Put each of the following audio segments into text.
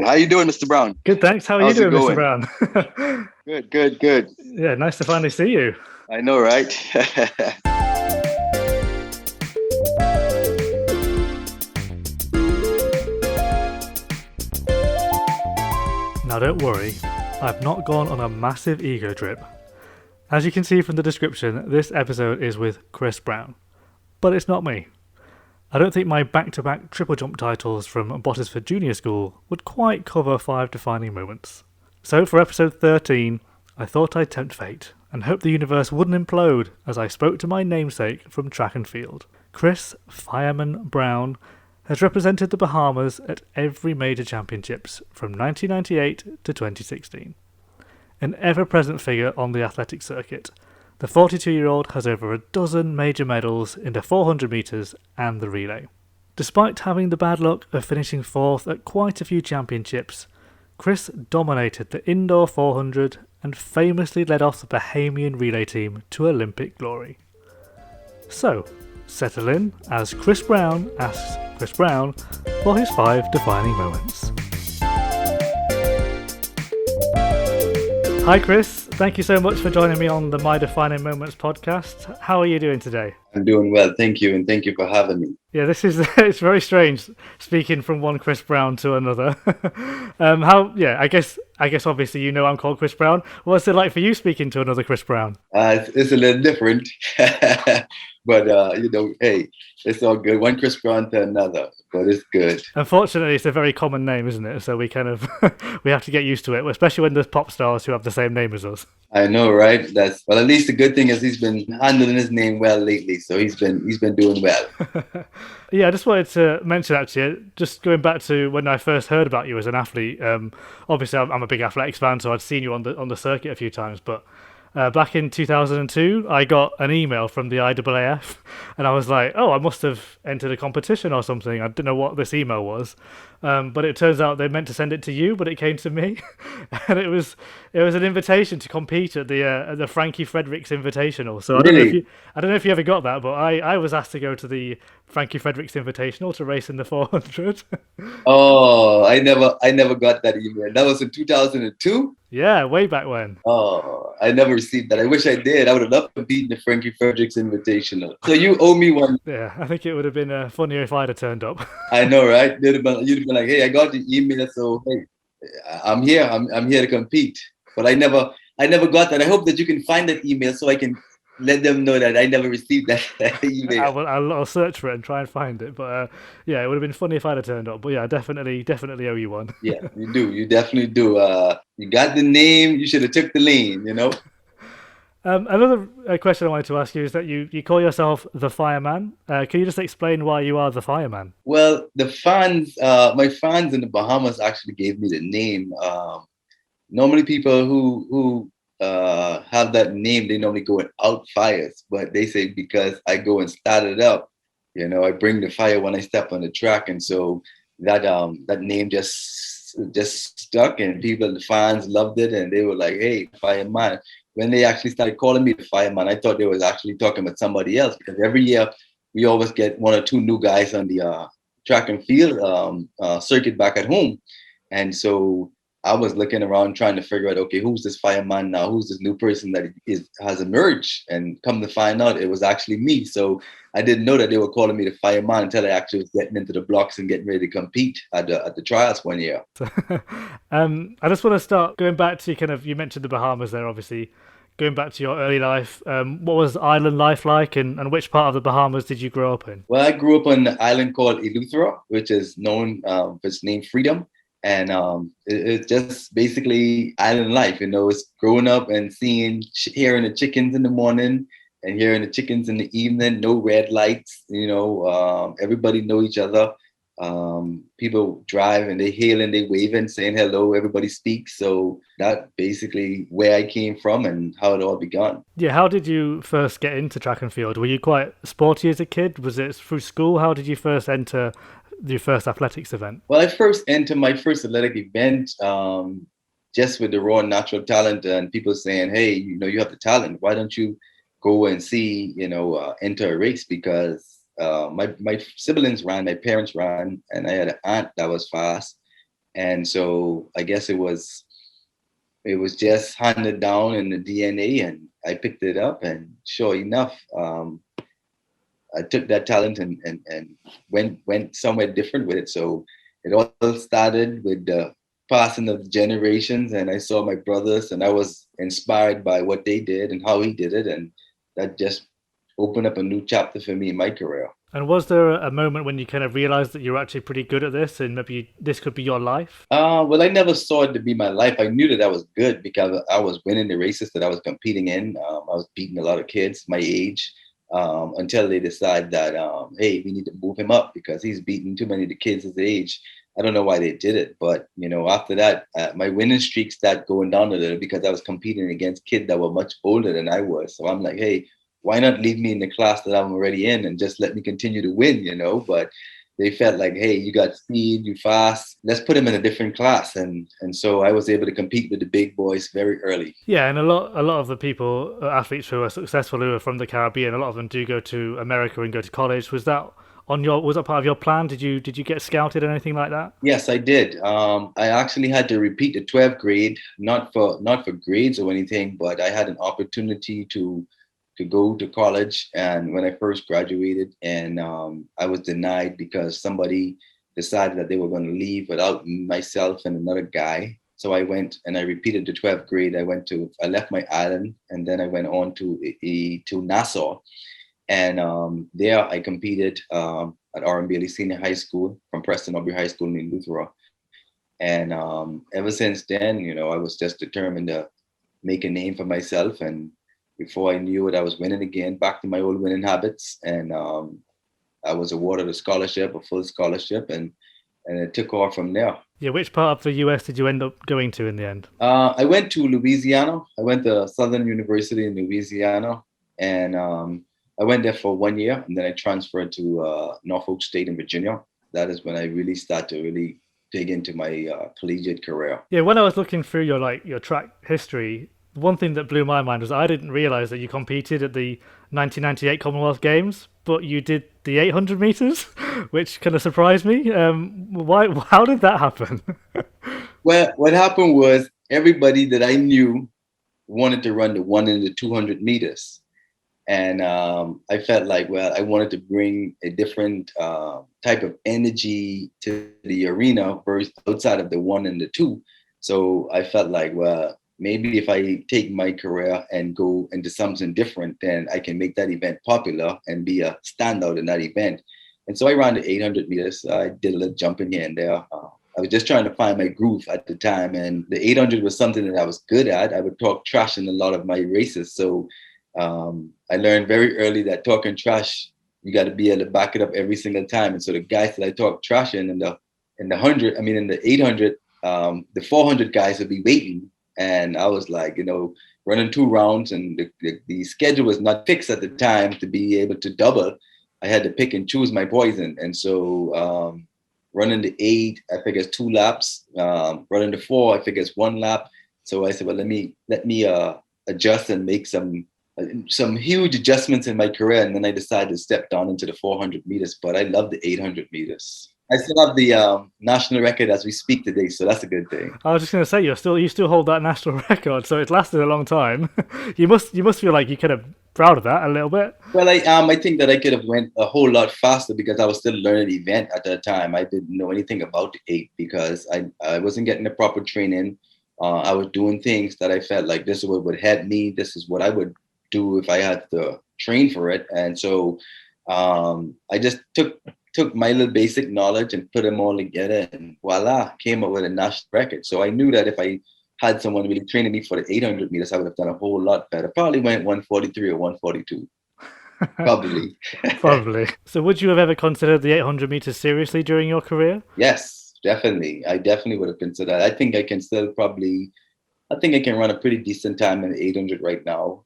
How you doing, Mr. Brown? Good, thanks. How are you How's it doing, Mr. going? Brown? Good, good, good. Yeah, nice to finally see you. I know, right? Now, don't worry, I've not gone on a massive ego trip. As you can see from the description, this episode is with Chris Brown. But it's not me. I don't think my back-to-back triple jump titles from Bottisford Junior School would quite cover 5 defining moments. So for episode 13, I thought I'd tempt fate and hope the universe wouldn't implode as I spoke to my namesake from track and field. Chris Fireman Brown has represented the Bahamas at every major championships from 1998 to 2016. An ever-present figure on the athletic circuit, the 42-year-old has over a dozen major medals in the 400 metres and the relay. Despite having the bad luck of finishing fourth at quite a few championships, Chris dominated the indoor 400 and famously led off the Bahamian relay team to Olympic glory. So, settle in as Chris Brown asks Chris Brown for his 5 defining moments. Hi Chris, thank you so much for joining me on the My Defining Moments podcast. How are you doing today? I'm doing well, thank you, and thank you for having me. Yeah, it's very strange speaking from one Chris Brown to another. I guess obviously you know I'm called Chris Brown. What's it like for you speaking to another Chris Brown? It's a little different, but hey, it's all good. One Chris Brown to another, but it's good. Unfortunately, it's a very common name, isn't it? So we kind of we have to get used to it, especially when there's pop stars who have the same name as us. I know, right? At least the good thing is he's been handling his name well lately, so he's been doing well. Yeah, I just wanted to mention actually, just going back to when I first heard about you as an athlete. Obviously, I'm a big athletics fan, so I'd seen you on the circuit a few times. But back in 2002, I got an email from the IAAF, and I was like, "Oh, I must have entered a competition or something." I didn't know what this email was, but it turns out they meant to send it to you, but it came to me, and it was an invitation to compete at the Frankie Fredericks Invitational. So Really? I don't know if you ever got that, but I was asked to go to the Frankie Fredericks Invitational to race in the 400. Oh, I never got that email. That was in 2002. Yeah, way back when. Oh, I never received that. I wish I did. I would have loved to beat the Frankie Fredericks Invitational. So you owe me one. Yeah, I think it would have been funnier if I'd have turned up. I know, right? You'd have been like, "Hey, I got the email, so hey, I'm here. I'm here to compete." But I never got that. I hope that you can find that email so I can let them know that I never received that email. I'll search for it and try and find it. But yeah, it would have been funny if I'd have turned up. But yeah, I definitely owe you one. Yeah, you do. You definitely do. You got the name. You should have took the lane. Another question I wanted to ask you is that you call yourself the Fireman. Can you just explain why you are the Fireman? Well, my fans in the Bahamas actually gave me the name. Normally, people who have that name, they normally go and out fires, but they say because I go and start it up, I bring the fire when I step on the track, and so that name just stuck, and the fans loved it, and they were like, "Hey, Fireman." When they actually started calling me the Fireman, I thought they was actually talking about somebody else, because every year we always get one or two new guys on the track and field circuit back at home, and so I was looking around trying to figure out, okay, who's this Fireman now? Who's this new person that has emerged? And come to find out, it was actually me. So I didn't know that they were calling me the Fireman until I actually was getting into the blocks and getting ready to compete at the trials one year. I just want to start going back to you mentioned the Bahamas there, obviously. Going back to your early life, what was island life like, and which part of the Bahamas did you grow up in? Well, I grew up on an island called Eleuthera, which is known for its name Freedom. And it's just basically island life, it's growing up and hearing the chickens in the morning and hearing the chickens in the evening, no red lights, everybody know each other. People drive and they hail and they waving, saying hello, everybody speaks. So that basically where I came from and how it all began. Yeah, how did you first get into track and field? Were you quite sporty as a kid? Was it through school? How did you first enter your first athletics event? Well, I first entered my first athletic event just with the raw natural talent, and people saying, "Hey, you have the talent. Why don't you go and enter a race?" Because my siblings ran, my parents ran, and I had an aunt that was fast, And so I guess it was just handed down in the DNA, and I picked it up, and sure enough, I took that talent and went somewhere different with it. So it all started with the passing of the generations, and I saw my brothers, and I was inspired by what they did and how he did it, and that just opened up a new chapter for me in my career. And was there a moment when you kind of realized that you're actually pretty good at this and maybe this could be your life? Well, I never saw it to be my life. I knew that I was good because I was winning the races that I was competing in. I was beating a lot of kids my age until they decide that, hey, we need to move him up because he's beating too many of the kids his age. I don't know why they did it, but after that, my winning streak started going down a little because I was competing against kids that were much older than I was. So I'm like, hey, why not leave me in the class that I'm already in and just let me continue to win. But they felt like, hey, you got speed, you fast, let's put him in a different class. And so I was able to compete with the big boys very early. Yeah, and a lot of the people, athletes who are successful who are from the Caribbean, a lot of them do go to America and go to college. Was that part of your plan? Did you get scouted or anything like that? Yes, I did. I actually had to repeat the 12th grade, not for grades or anything, but I had an opportunity to go to college. And when I first graduated, and I was denied because somebody decided that they were going to leave without myself and another guy. So I went and I repeated the 12th grade. I left my island, and then I went on to Nassau. And there I competed at R.M. Bailey Senior High School from Preston Aubrey High School in Eleuthera. And ever since then, I was just determined to make a name for myself. And before I knew it, I was winning again, back to my old winning habits. And I was awarded a full scholarship, and it took off from there. Yeah, which part of the US did you end up going to in the end? I went to Louisiana. I went to Southern University in Louisiana, and I went there for 1 year, and then I transferred to Norfolk State in Virginia. That is when I really started to really dig into my collegiate career. Yeah, when I was looking through your track history, one thing that blew my mind was I didn't realize that you competed at the 1998 Commonwealth Games, but you did the 800 meters, which kind of surprised me. Why? How did that happen? Well, what happened was everybody that I knew wanted to run the 100 and the 200 meters. And I felt like, well, I wanted to bring a different type of energy to the arena versus outside of the 1 and the 2. So I felt like, well, maybe if I take my career and go into something different, then I can make that event popular and be a standout in that event. And so I ran the 800 meters. I did a little jumping here and there. I was just trying to find my groove at the time. And the 800 was something that I was good at. I would talk trash in a lot of my races. So I learned very early that talking trash, you got to be able to back it up every single time. And so the guys that I talk trash in the 800, the 400 guys would be waiting. And I was like, running 2 rounds, and the schedule was not fixed at the time to be able to double. I had to pick and choose my poison. And so running the 8, I figured it's 2 laps. Running the 4, I figured it's 1 lap. So I said, well, let me adjust and make some huge adjustments in my career. And then I decided to step down into the 400 meters, but I love the 800 meters. I still have the national record as we speak today, so that's a good thing. I was just going to say you still hold that national record, so it's lasted a long time. you must feel like you're kind of proud of that a little bit. Well, I think that I could have went a whole lot faster because I was still learning the event at that time. I didn't know anything about the 8 because I wasn't getting the proper training. I was doing things that I felt like this is what would help me. This is what I would do if I had to train for it. And so I just took my little basic knowledge and put them all together, and voila, came up with a national record. So I knew that if I had someone really training me for the 800 meters, I would have done a whole lot better. Probably went 143 or 142. Probably. Probably. So would you have ever considered the 800 meters seriously during your career? Yes, definitely. I definitely would have considered that. I think I can run a pretty decent time in the 800 right now.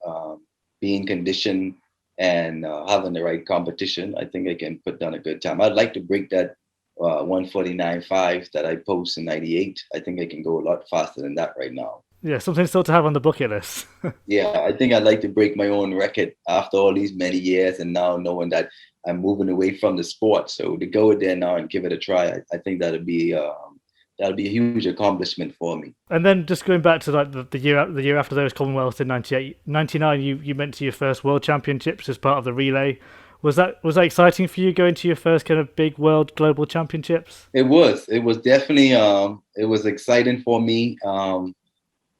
Being conditioned and having the right competition, I think I can put down a good time. I'd like to break that 149.5 that I posted in 98. I think I can go a lot faster than that right now. Yeah, something still to have on the bucket list. Yeah, I think I'd like to break my own record after all these many years, and now knowing that I'm moving away from the sport. So to go there now and give it a try, I think that'd be that'll be a huge accomplishment for me. And then just going back to like the year after those Commonwealths in 98, 99, you went to your first World Championships as part of the relay. Was that exciting for you going to your first kind of big world global championships? It was definitely it was exciting for me.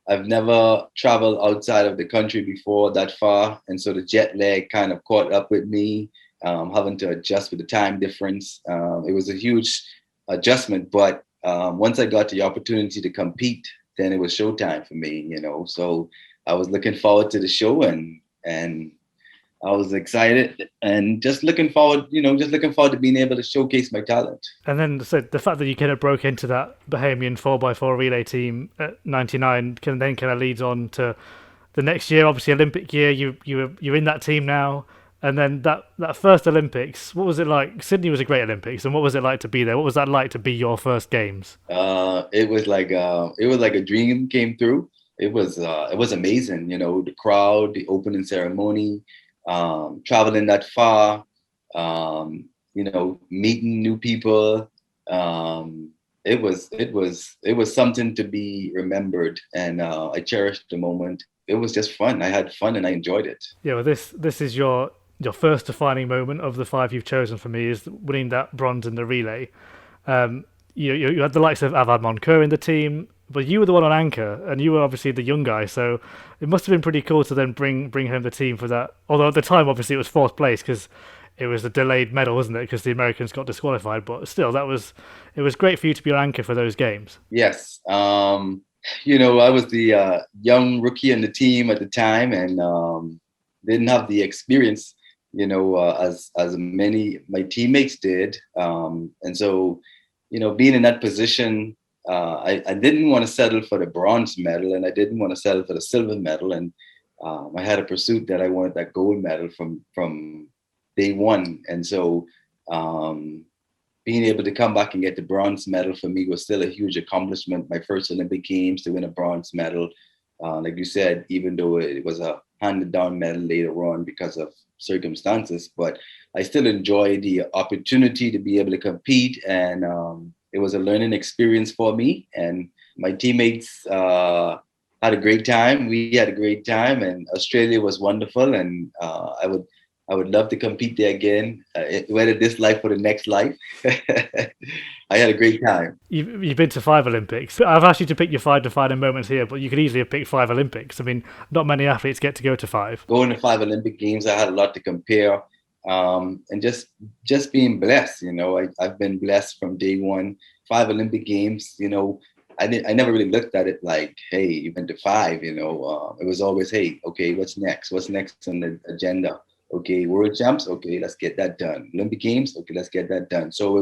I've never traveled outside of the country before that far, and so the jet lag kind of caught up with me, having to adjust with the time difference. It was a huge adjustment, but once I got the opportunity to compete, then it was showtime for me. So I was looking forward to the show, and I was excited and just looking forward to being able to showcase my talent. And then so the fact that you kind of broke into that Bahamian 4x4 relay team at 99 can then kind of leads on to the next year, obviously Olympic year. You're in that team now. And then that first Olympics, what was it like? Sydney was a great Olympics, and what was it like to be there? What was that like to be your first games? It was like a dream came through. It was amazing. The crowd, the opening ceremony, traveling that far, meeting new people. It was something to be remembered, and I cherished the moment. It was just fun. I had fun and I enjoyed it. Yeah, well, this is your first defining moment of the five you've chosen for me is winning that bronze in the relay. You had the likes of Avad Moncur in the team, but you were the one on anchor, and you were obviously the young guy, so it must have been pretty cool to then bring home the team for that. Although at the time, obviously, it was fourth place because it was a delayed medal, wasn't it? Because the Americans got disqualified, but still, it was great for you to be on anchor for those games. Yes. I was the young rookie on the team at the time, and didn't have the experience, as many my teammates did. And so, being in that position, I didn't want to settle for the bronze medal, and I didn't want to settle for the silver medal. And I had a pursuit that I wanted that gold medal from day one. And so, being able to come back and get the bronze medal for me was still a huge accomplishment. My first Olympic Games to win a bronze medal. Like you said, even though it was a handed down medal later on because of circumstances, but I still enjoy the opportunity to be able to compete. And it was a learning experience for me. And my teammates had a great time. We had a great time, and Australia was wonderful. And I would love to compete there again, whether this life or the next life. I had a great time. You've been to five Olympics. I've asked you to pick your five defining moments here, but you could easily have picked five Olympics. I mean, not many athletes get to go to five. Going to five Olympic Games, I had a lot to compare, and just being blessed. I've been blessed from day one. Five Olympic Games. I never really looked at it like, hey, you went to five. It was always, hey, okay, what's next? What's next on the agenda? Okay, world champs. Okay, let's get that done. Olympic Games. Okay, let's get that done. So it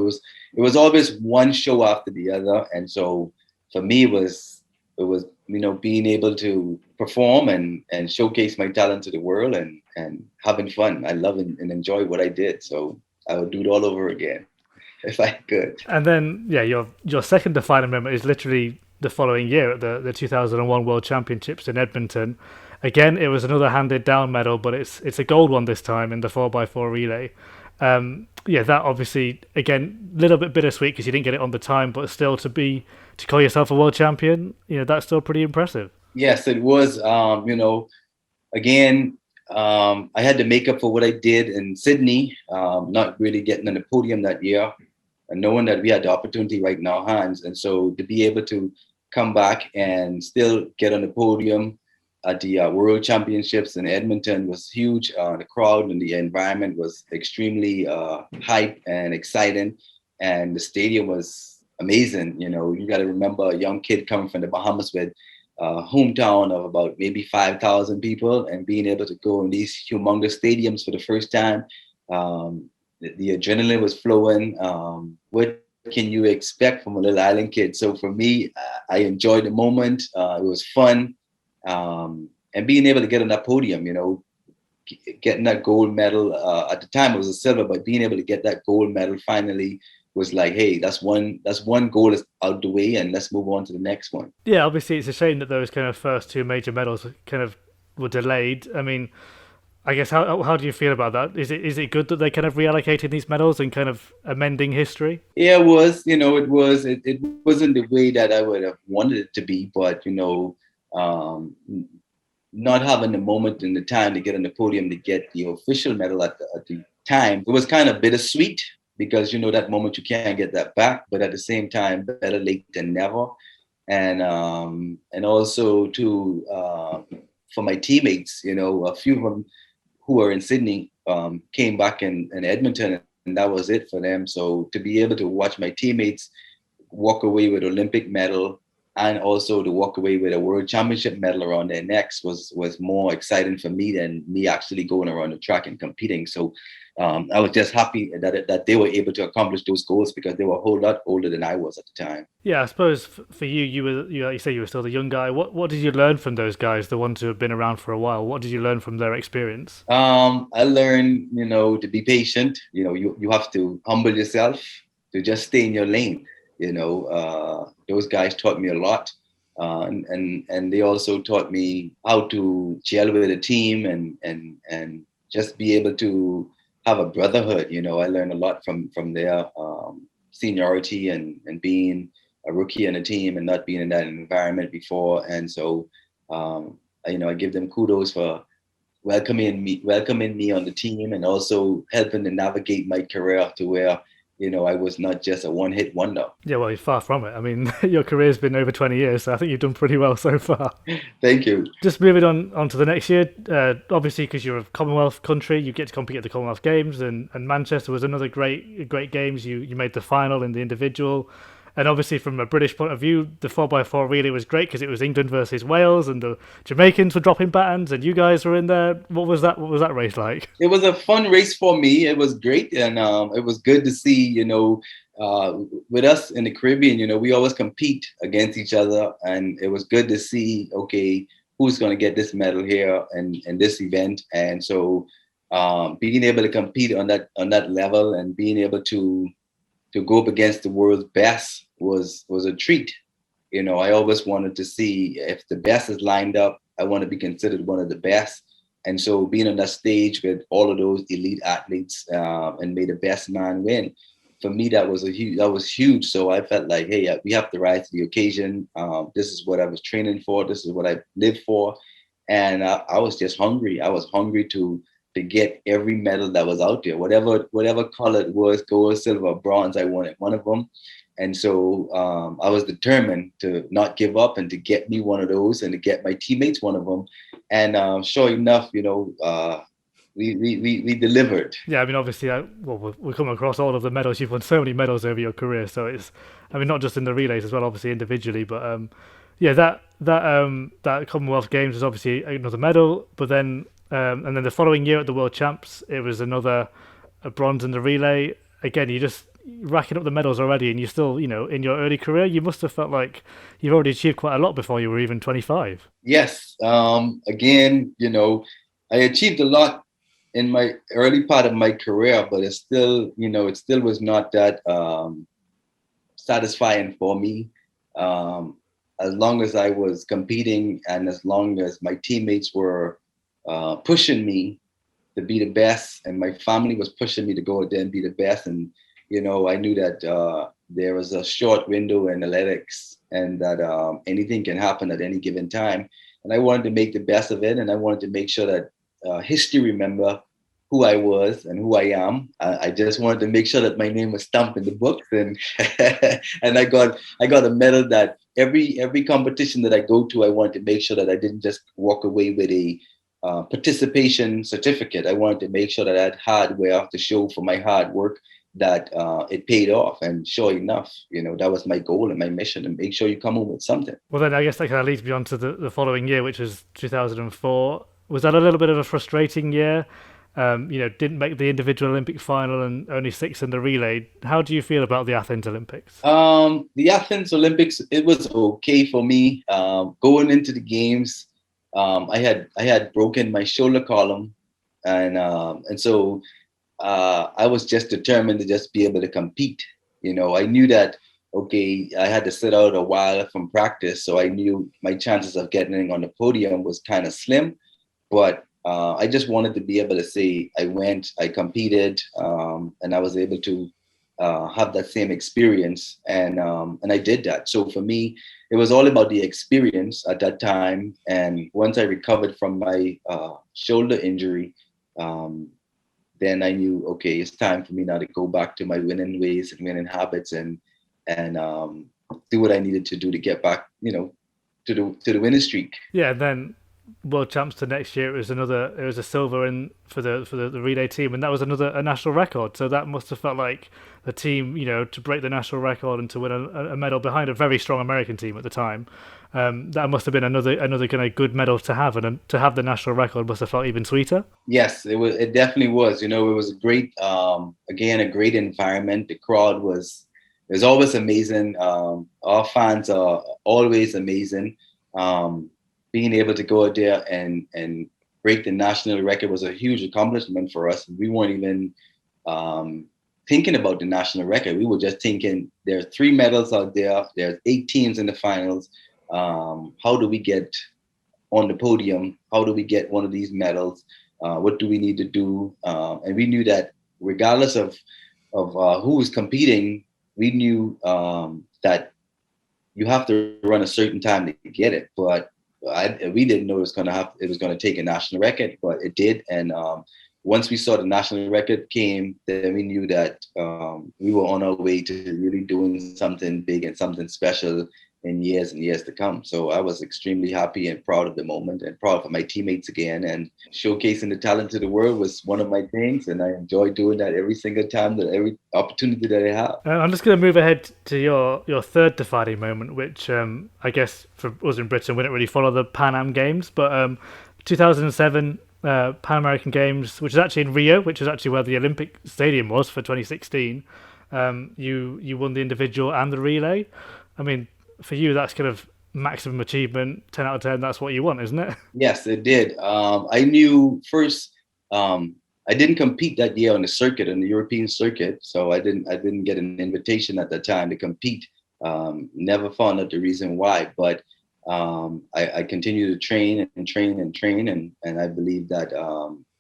was always one show after the other, and so for me, it was being able to perform and showcase my talent to the world and having fun. I love and enjoy what I did, so I would do it all over again if I could. And then, yeah, your second defining moment is literally the following year at the 2001 World Championships in Edmonton. Again, it was another handed down medal, but it's a gold one this time in the 4x4 relay. That obviously, again, a little bit bittersweet because you didn't get it on the time, but still to call yourself a world champion, that's still pretty impressive. Yes, it was. Again, I had to make up for what I did in Sydney, not really getting on the podium that year, and knowing that we had the opportunity right in our hands. And so to be able to come back and still get on the podium at the World Championships in Edmonton was huge. The crowd and the environment was extremely hype and exciting, and the stadium was amazing. You got to remember a young kid coming from the Bahamas with a hometown of about maybe 5,000 people, and being able to go in these humongous stadiums for the first time. The adrenaline was flowing. What can you expect from a little island kid? So for me, I enjoyed the moment. It was fun. And being able to get on that podium, getting that gold medal, at the time it was a silver, but being able to get that gold medal finally was like, hey, that's one goal is out the way, and let's move on to the next one. Yeah, obviously it's a shame that those kind of first two major medals kind of were delayed. I mean, I guess how do you feel about that? Is it good that they kind of reallocating these medals and kind of amending history? Yeah, it was, it wasn't the way that I would have wanted it to be, but, um, not having the moment and the time to get on the podium to get the official medal at the time, it was kind of bittersweet because, that moment you can't get that back, but at the same time, better late than never. And also to, for my teammates, a few of them who were in Sydney came back in Edmonton, and that was it for them. So to be able to watch my teammates walk away with Olympic medal and also to walk away with a world championship medal around their necks was more exciting for me than me actually going around the track and competing. So I was just happy that they were able to accomplish those goals because they were a whole lot older than I was at the time. Yeah, I suppose for you, you say you were still the young guy. What did you learn from those guys, the ones who have been around for a while? What did you learn from their experience? I learned, to be patient. You have to humble yourself to just stay in your lane. Those guys taught me a lot. And they also taught me how to gel with a team and just be able to have a brotherhood. I learned a lot from their seniority and being a rookie on a team and not being in that environment before. And so, I give them kudos for welcoming me on the team and also helping to navigate my career to where, I was not just a one-hit wonder. Yeah, well, you're far from it. I mean, your career's been over 20 years, so I think you've done pretty well so far. Thank you. Just moving on to the next year, obviously, because you're a Commonwealth country, you get to compete at the Commonwealth Games, and Manchester was another great games. You made the final in the individual. And obviously, from a British point of view, the 4x4 relay was great because it was England versus Wales, and the Jamaicans were dropping batons, and you guys were in there. What was that? What was that race like? It was a fun race for me. It was great, and it was good to see. With us in the Caribbean, we always compete against each other, and it was good to see. Okay, who's going to get this medal here and this event? And so, being able to compete on that level and being able to go up against the world's best was a treat. I always wanted to see if the best is lined up, I want to be considered one of the best. And so being on that stage with all of those elite athletes and may the best man win, for me, that was huge. So I felt like, hey, we have to rise to the occasion. This is what I was training for. This is what I lived for. And I was just hungry. I was hungry to get every medal that was out there, whatever color it was, gold, silver, bronze. I wanted one of them. And so I was determined to not give up and to get me one of those and to get my teammates one of them. And sure enough, we delivered. Yeah, I mean, obviously, we come across all of the medals. You've won so many medals over your career, so it's, I mean, not just in the relays as well, obviously individually, but yeah, that Commonwealth Games was obviously another medal, but then and then the following year at the World Champs, it was a bronze in the relay. Again, you just racking up the medals already, and you still, in your early career, you must have felt like you've already achieved quite a lot before you were even 25. Yes. Again, I achieved a lot in my early part of my career, but it still was not that satisfying for me. As long as I was competing and as long as my teammates were pushing me to be the best, and my family was pushing me to go out there and be the best. And I knew that there was a short window in athletics, and that anything can happen at any given time. And I wanted to make the best of it, and I wanted to make sure that history remember who I was and who I am. I just wanted to make sure that my name was stamped in the books, and and I got a medal that every competition that I go to, I wanted to make sure that I didn't just walk away with a participation certificate. I wanted to make sure that I had hardware to show for my hard work that it paid off. And sure enough, that was my goal and my mission, to make sure you come home with something. Well, then I guess that kind of leads me on to the following year, which was 2004. Was that a little bit of a frustrating year? Didn't make the individual Olympic final and only 6th in the relay. How do you feel about the Athens Olympics? The Athens Olympics, it was okay for me. Going into the games, I had broken my shoulder column, and so I was just determined to just be able to compete. I knew that, okay, I had to sit out a while from practice, so I knew my chances of getting on the podium was kind of slim. But I just wanted to be able to say I went, I competed, and I was able to have that same experience, and I did that. So for me, it was all about the experience at that time. And once I recovered from my shoulder injury, um, then I knew, okay, it's time for me now to go back to my winning ways and winning habits, and do what I needed to do to get back, to the winning streak. Yeah, and then world champs to next year. It was a silver in the relay team, and that was a national record. So that must have felt like the team, to break the national record and to win a medal behind a very strong American team at the time. That must have been another kind of good medal to have, and to have the national record must have felt even sweeter. Yes, it was. It definitely was. It was a great, again, a great environment. The crowd was always amazing. Our fans are always amazing. Being able to go out there and break the national record was a huge accomplishment for us. We weren't even thinking about the national record. We were just thinking there are 3 medals out there. There's 8 teams in the finals. How do we get on the podium? How do we get one of these medals? What do we need to do? And we knew that regardless of who was competing, we knew that you have to run a certain time to get it. But we didn't know it was going to take a national record, but it did. And once we saw the national record came, then we knew that we were on our way to really doing something big and something special in years and years to come. So I was extremely happy and proud of the moment, and proud of my teammates again. And showcasing the talent to the world was one of my things, and I enjoy doing that every single time, every opportunity that I have. I'm just going to move ahead to your third defining moment, which I guess for us in Britain, we don't really follow the Pan Am Games, but 2007 Pan American Games, which is actually in Rio, which is actually where the Olympic Stadium was for 2016. You won the individual and the relay. I mean, for you, that's kind of maximum achievement, 10 out of 10. That's what you want, isn't it? Yes, it did. I knew first. I didn't compete that year on the circuit, on the European circuit, so I didn't get an invitation at that time to compete. Never found out the reason why, but I continued to train and train and train, and I believe that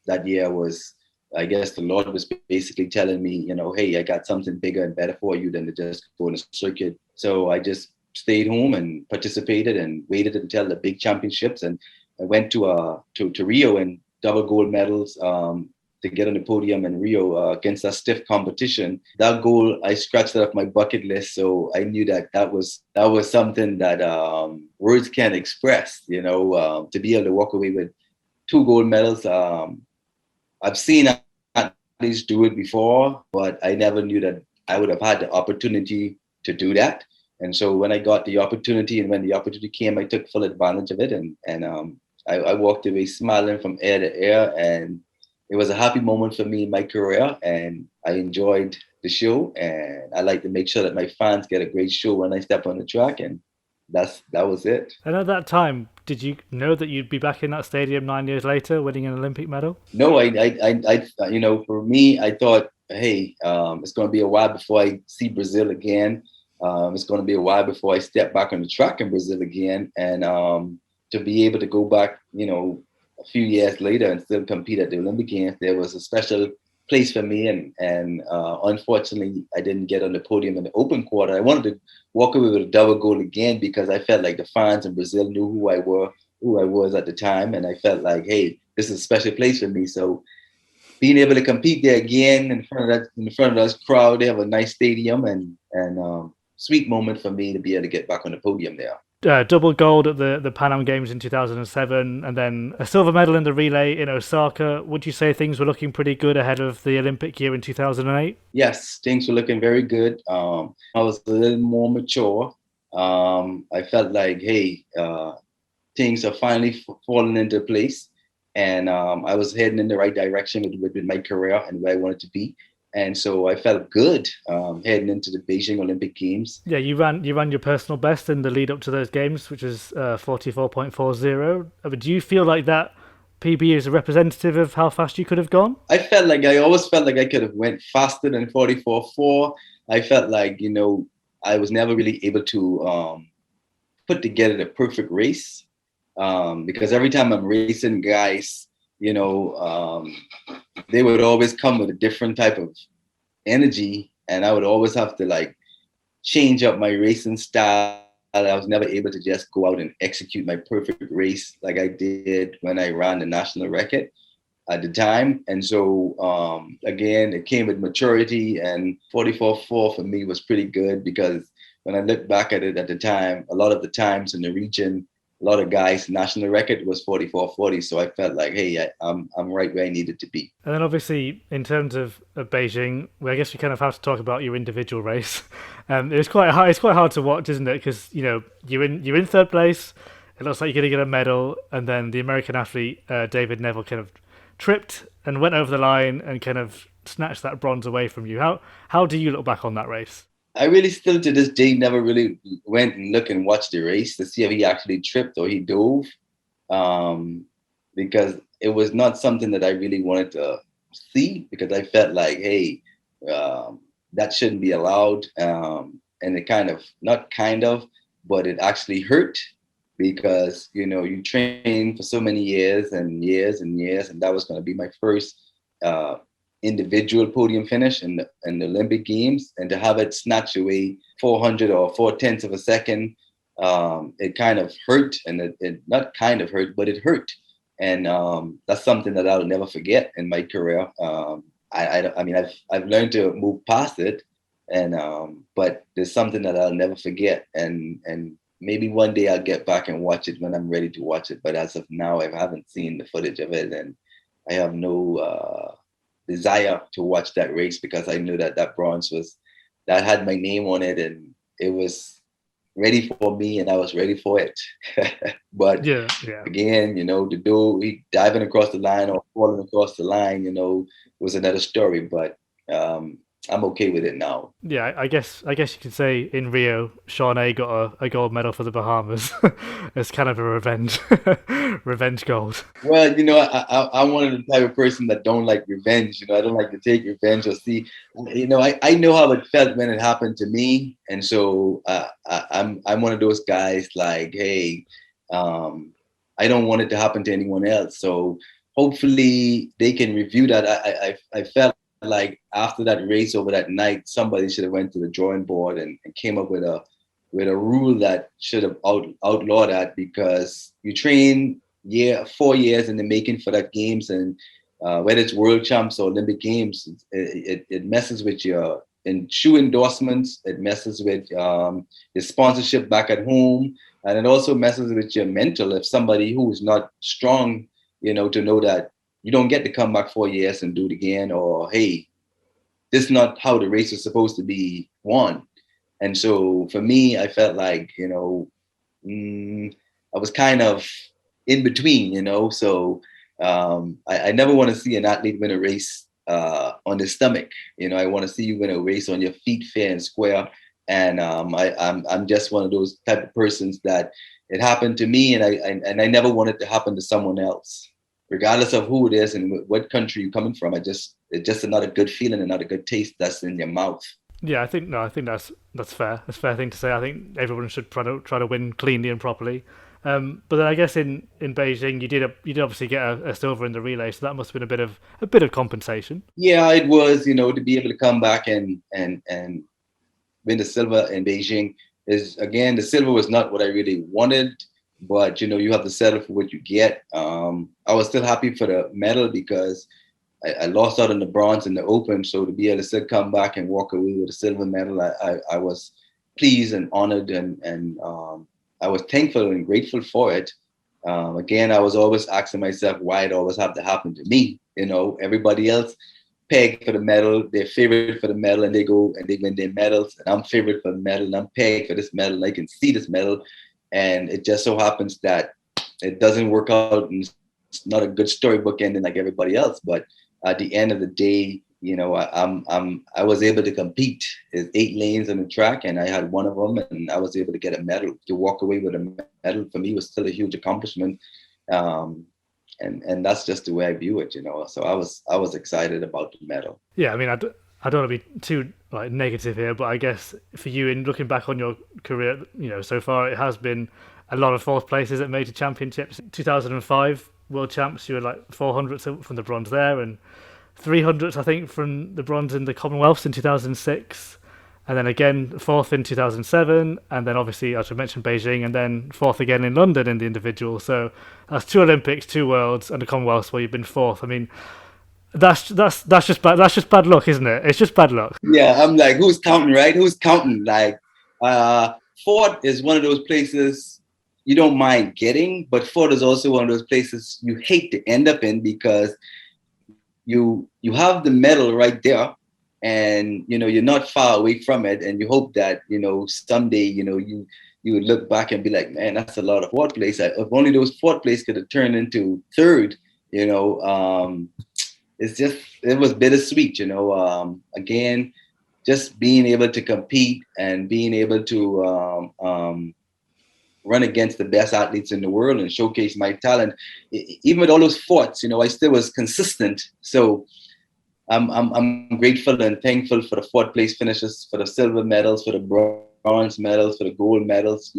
that year was, I guess the Lord was basically telling me, hey, I got something bigger and better for you than to just go on a circuit. So I just stayed home and participated and waited until the big championships, and I went to Rio and double gold medals to get on the podium in Rio against a stiff competition. That goal, I scratched it off my bucket list, so I knew that was something that words can't express. To be able to walk away with 2 gold medals. I've seen athletes do it before, but I never knew that I would have had the opportunity to do that. And so when I got the opportunity, and when the opportunity came, I took full advantage of it, and I walked away smiling from ear to ear, and it was a happy moment for me in my career, and I enjoyed the show, and I like to make sure that my fans get a great show when I step on the track, and that was it. And at that time, did you know that you'd be back in that stadium 9 years later, winning an Olympic medal? No, for me, I thought, hey, it's going to be a while before I see Brazil again. It's going to be a while before I step back on the track in Brazil again, and to be able to go back, a few years later and still compete at the Olympic Games, there was a special place for me. And unfortunately, I didn't get on the podium in the open quarter. I wanted to walk away with a double gold again because I felt like the fans in Brazil knew who I was at the time, and I felt like, hey, this is a special place for me. So being able to compete there again in front of that crowd, they have a nice stadium, and sweet moment for me to be able to get back on the podium there. Double gold at the Pan Am Games in 2007, and then a silver medal in the relay in Osaka. Would you say things were looking pretty good ahead of the Olympic year in 2008? Yes, things were looking very good. I was a little more mature. I felt like, hey, things are finally falling into place, and I was heading in the right direction with my career and where I wanted to be. And so I felt good heading into the Beijing Olympic Games. Yeah, you ran your personal best in the lead up to those games, which was 44.40. Do you feel like that PB is a representative of how fast you could have gone? I always felt like I could have went faster than 44.4. I felt like, I was never really able to put together the perfect race because every time I'm racing guys, you know, they would always come with a different type of energy, and I would always have to like change up my racing style. I was never able to just go out and execute my perfect race like I did when I ran the national record at the time. And so, again, it came with maturity, and 44.4 for me was pretty good because when I look back at it at the time, a lot of the times in the region, a lot of guys' national record was 44.40. So I felt like, hey, I'm right where I needed to be. And then obviously in terms of Beijing, well, I guess we kind of have to talk about your individual race. It's quite hard. It's quite hard to watch, isn't it? Because you're in third place. It looks like you're going to get a medal, and then the American athlete David Neville kind of tripped and went over the line and kind of snatched that bronze away from you. How do you look back on that race? I really still to this day never really went and looked and watched the race to see if he actually tripped or he dove, because it was not something that I really wanted to see, because I felt like, hey, that shouldn't be allowed. And it kind of, not kind of, but it actually hurt because, you train for so many years and years and years, and that was going to be my first individual podium finish in the Olympic Games, and to have it snatched away 400 or 4/10 of a second, it kind of hurt, and it not kind of hurt, but it hurt. And that's something that I'll never forget in my career. I mean, I've learned to move past it, and but there's something that I'll never forget, and maybe one day I'll get back and watch it when I'm ready to watch it. But as of now, I haven't seen the footage of it, and I have no desire to watch that race because I knew that bronze that had my name on it, and it was ready for me, and I was ready for it. But Yeah. again, he diving across the line or falling across the line, was another story. But I'm okay with it now. Yeah, I guess you could say in Rio, Sean A got a gold medal for the Bahamas. It's kind of a revenge gold. Well, I'm one of the type of person that don't like revenge. I don't like to take revenge or see. I know how it felt when it happened to me, and so I'm one of those guys. Like, hey, I don't want it to happen to anyone else. So hopefully they can review that. I felt like after that race over that night, somebody should have went to the drawing board and came up with a rule that should have outlawed that, because you train 4 years in the making for that games, and whether it's world champs or Olympic games, it messes with your shoe endorsements, it messes with your sponsorship back at home, and it also messes with your mental. If somebody who is not strong, to know that you don't get to come back 4 years and do it again, or hey, this is not how the race is supposed to be won. And so for me, I felt like, I was kind of in between, So I never want to see an athlete win a race on their stomach. I want to see you win a race on your feet, fair and square. And I'm just one of those type of persons that it happened to me, and I never want it to happen to someone else, regardless of who it is and what country you're coming from. It's just not a good feeling and not a good taste that's in your mouth. Yeah, I think that's fair. That's a fair thing to say. I think everyone should try to win cleanly and properly. But then I guess in Beijing you did obviously get a silver in the relay, so that must have been a bit of compensation. Yeah, it was. To be able to come back and win the silver in Beijing is, again, the silver was not what I really wanted. But you have to settle for what you get. I was still happy for the medal because I lost out on the bronze in the Open. So to be able to still come back and walk away with a silver medal, I was pleased and honored, and I was thankful and grateful for it. Again, I was always asking myself why it always have to happen to me. Everybody else pegged for the medal, they're favorite for the medal, and they go and they win their medals, and I'm favorite for the medal, and I'm pegged for this medal, and I can see this medal. And it just so happens that it doesn't work out, and it's not a good storybook ending like everybody else. But at the end of the day, I was able to compete. There's 8 lanes on the track, and I had one of them, and I was able to get a medal. To walk away with a medal for me was still a huge accomplishment, and that's just the way I view it. So I was excited about the medal. Yeah, I mean, I don't want to be too negative here, but I guess for you, in looking back on your career, so far it has been a lot of fourth places at major championships. 2005 world champs. You were like 400th from the bronze there, and 300th, I think, from the bronze in the Commonwealths in 2006. And then again, fourth in 2007. And then obviously, as I mentioned, Beijing, and then fourth again in London in the individual. So that's 2 Olympics, 2 Worlds, and the Commonwealths where you've been fourth. I mean, that's just bad. That's just bad luck, isn't it? It's just bad luck. Yeah, I'm like, who's counting, right? Who's counting? Like, Ford is one of those places you don't mind getting, but Ford is also one of those places you hate to end up in because you have the medal right there, and you're not far away from it, and you hope that someday you would look back and be like, man, that's a lot of fourth place. If only those fourth place could have turned into third. It was bittersweet. Again, just being able to compete and being able to run against the best athletes in the world and showcase my talent. Even with all those fourths, I still was consistent. So I'm grateful and thankful for the fourth place finishes, for the silver medals, for the bronze medals, for the gold medals.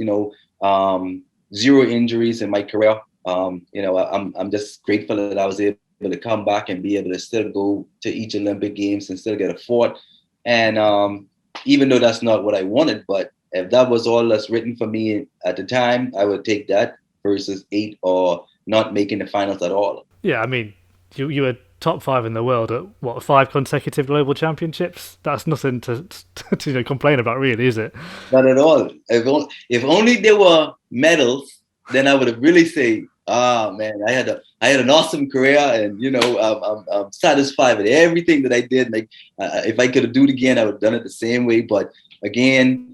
Zero injuries in my career. I'm just grateful that I was able to come back and be able to still go to each Olympic Games and still get a fourth. And even though that's not what I wanted, but if that was all that's written for me at the time, I would take that versus 8 or not making the finals at all. Yeah, I mean, you were top 5 in the world at what, 5 consecutive global championships? That's nothing to complain about, really, is it? Not at all. If only there were medals, then I would have really said, man, I had an awesome career, and I'm satisfied with everything that I did. Like, if I could do it again, I would have done it the same way. But again,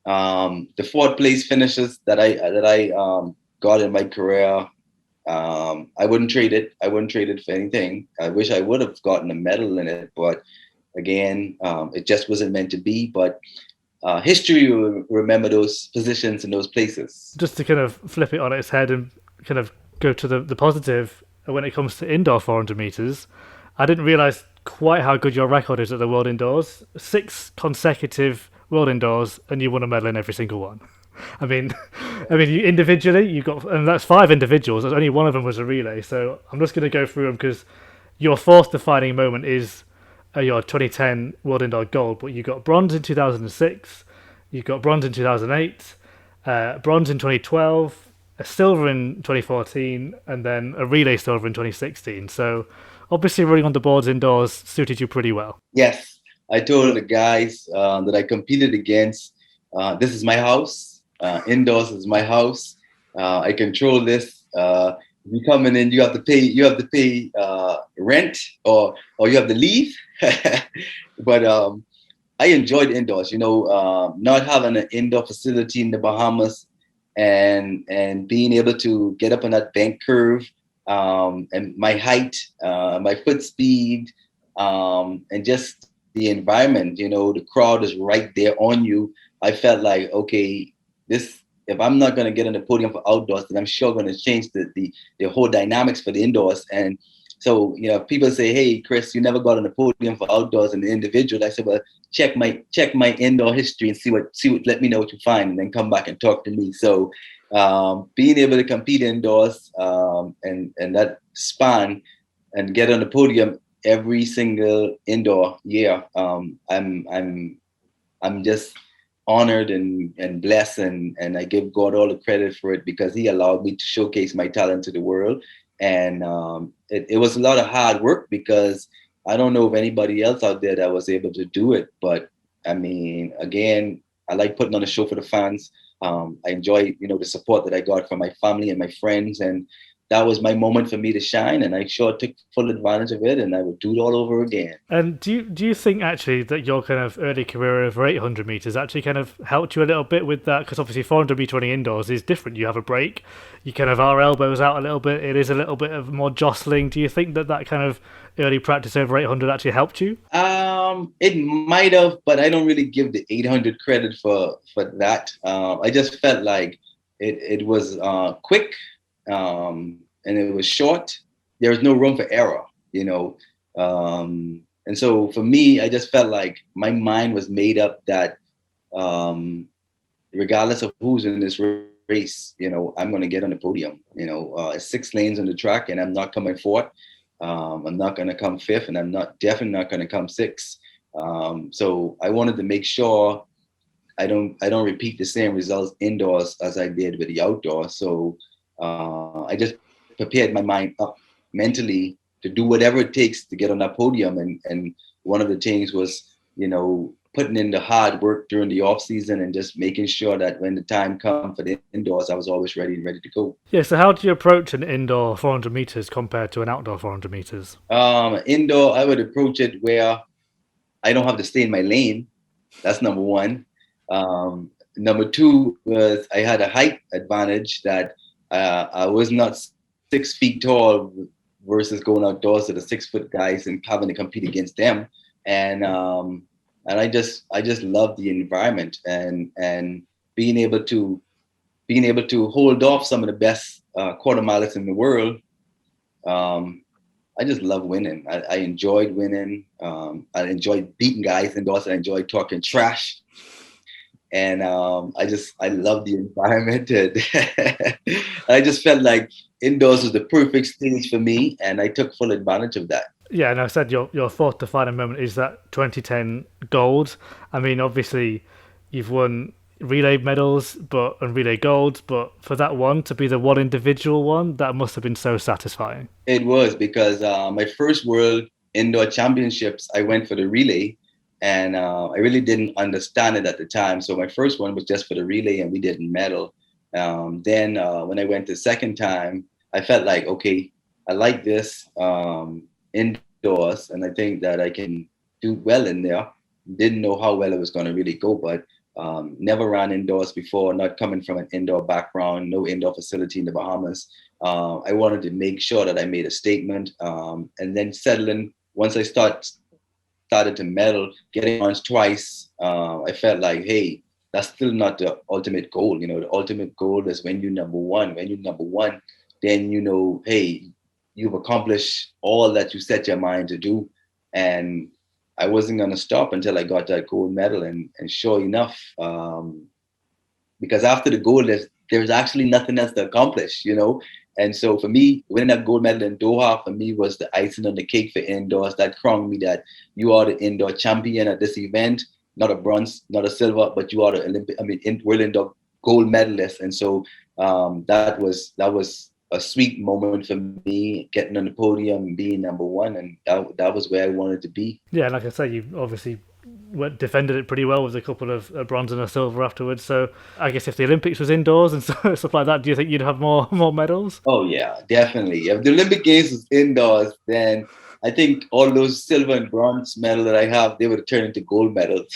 the fourth place finishes that I got in my career, I wouldn't trade it. I wouldn't trade it for anything. I wish I would have gotten a medal in it, but again, it just wasn't meant to be. But history will remember those positions and those places. Just to kind of flip it on its head and kind of go to the positive when it comes to indoor 400 meters, I didn't realize quite how good your record is at the World Indoors. 6 consecutive World Indoors, and you won a medal in every single one. I mean, you individually, you got, and that's 5 individuals. Only one of them was a relay. So I'm just going to go through them because your fourth defining moment is your 2010 World Indoor Gold. But you got bronze in 2006, you got bronze in 2008, bronze in 2012, a silver in 2014, and then a relay silver in 2016. So obviously, running on the boards indoors suited you pretty well. Yes, I told the guys that I competed against, this is my house. Indoors is my house. I control this. You coming in, you have to pay rent, or you have to leave. But I enjoyed indoors. Not having an indoor facility in the Bahamas, and being able to get up on that bank curve, and my height, my foot speed, and just the environment. The crowd is right there on you. I felt like, okay, if I'm not going to get on the podium for outdoors, then I'm sure going to change the whole dynamics for the indoors. And so, people say, hey, Chris, you never got on the podium for outdoors and the individual. I said, well, check my indoor history and see what, let me know what you find, and then come back and talk to me. So being able to compete indoors, and that span and get on the podium every single indoor year, I'm just honored and blessed, and I give God all the credit for it, because he allowed me to showcase my talent to the world. And it was a lot of hard work, because I don't know of anybody else out there that was able to do it. But I mean, again, I like putting on a show for the fans. I enjoy, the support that I got from my family and my friends, and that was my moment for me to shine, and I sure took full advantage of it, and I would do it all over again. And do you think actually that your kind of early career over 800 meters actually kind of helped you a little bit with that? Because obviously 400 meter running indoors is different. You have a break, you kind of our elbows out a little bit. It is a little bit of more jostling. Do you think that kind of early practice over 800 actually helped you? It might have, but I don't really give the 800 credit for that. I just felt like it was quick. And it was short. There was no room for error, and so for me, I just felt like my mind was made up that regardless of who's in this race, I'm going to get on the podium. It's 6 lanes on the track, and I'm not coming fourth. I'm not going to come fifth, and I'm definitely not going to come sixth. So I wanted to make sure I don't repeat the same results indoors as I did with the outdoors. So I just prepared my mind up mentally to do whatever it takes to get on that podium. And one of the things was, putting in the hard work during the off season and just making sure that when the time comes for the indoors, I was always ready to go. Yeah, so how do you approach an indoor 400 meters compared to an outdoor 400 meters? Indoor, I would approach it where I don't have to stay in my lane. That's number one. Number two was I had a height advantage that I was not 6 feet tall versus going outdoors to the 6 foot guys and having to compete against them. And I just love the environment and being able to hold off some of the best quarter milers in the world. I just love winning. I enjoyed winning. I enjoyed beating guys indoors. I enjoyed talking trash. And I love the environment. And I just felt like indoors was the perfect stage for me, and I took full advantage of that. Yeah, and I said your fourth defining moment is that 2010 gold. I mean, obviously, you've won relay medals and relay golds, but for that one to be the one individual one, that must have been so satisfying. It was because my first World Indoor Championships, I went for the relay, and I really didn't understand it at the time. So my first one was just for the relay, and we didn't medal. Then when I went the second time, I felt like, okay, I like this indoors, and I think that I can do well in there. Didn't know how well it was going to really go, but never ran indoors before, not coming from an indoor background, no indoor facility in the Bahamas. I wanted to make sure that I made a statement, and then settling. Once I started to medal, getting bronze twice, I felt like, hey, that's still not the ultimate goal. The ultimate goal is when you're number one. When you're number one, then hey, you've accomplished all that you set your mind to do. And I wasn't going to stop until I got that gold medal. And sure enough, because after the gold, there's actually nothing else to accomplish, And so for me, winning that gold medal in Doha, for me, was the icing on the cake for indoors. That crowned me that you are the indoor champion at this event, not a bronze, not a silver, but you are the World Indoor gold medalist. And so that was a sweet moment for me, getting on the podium and being number one. And that was where I wanted to be. Yeah, like I say, you obviously defended it pretty well with a couple of bronze and a silver afterwards. So I guess if the Olympics was indoors and stuff like that, do you think you'd have more medals? Oh yeah, definitely. If the Olympic Games was indoors, then I think all those silver and bronze medals that I have, they would turn into gold medals.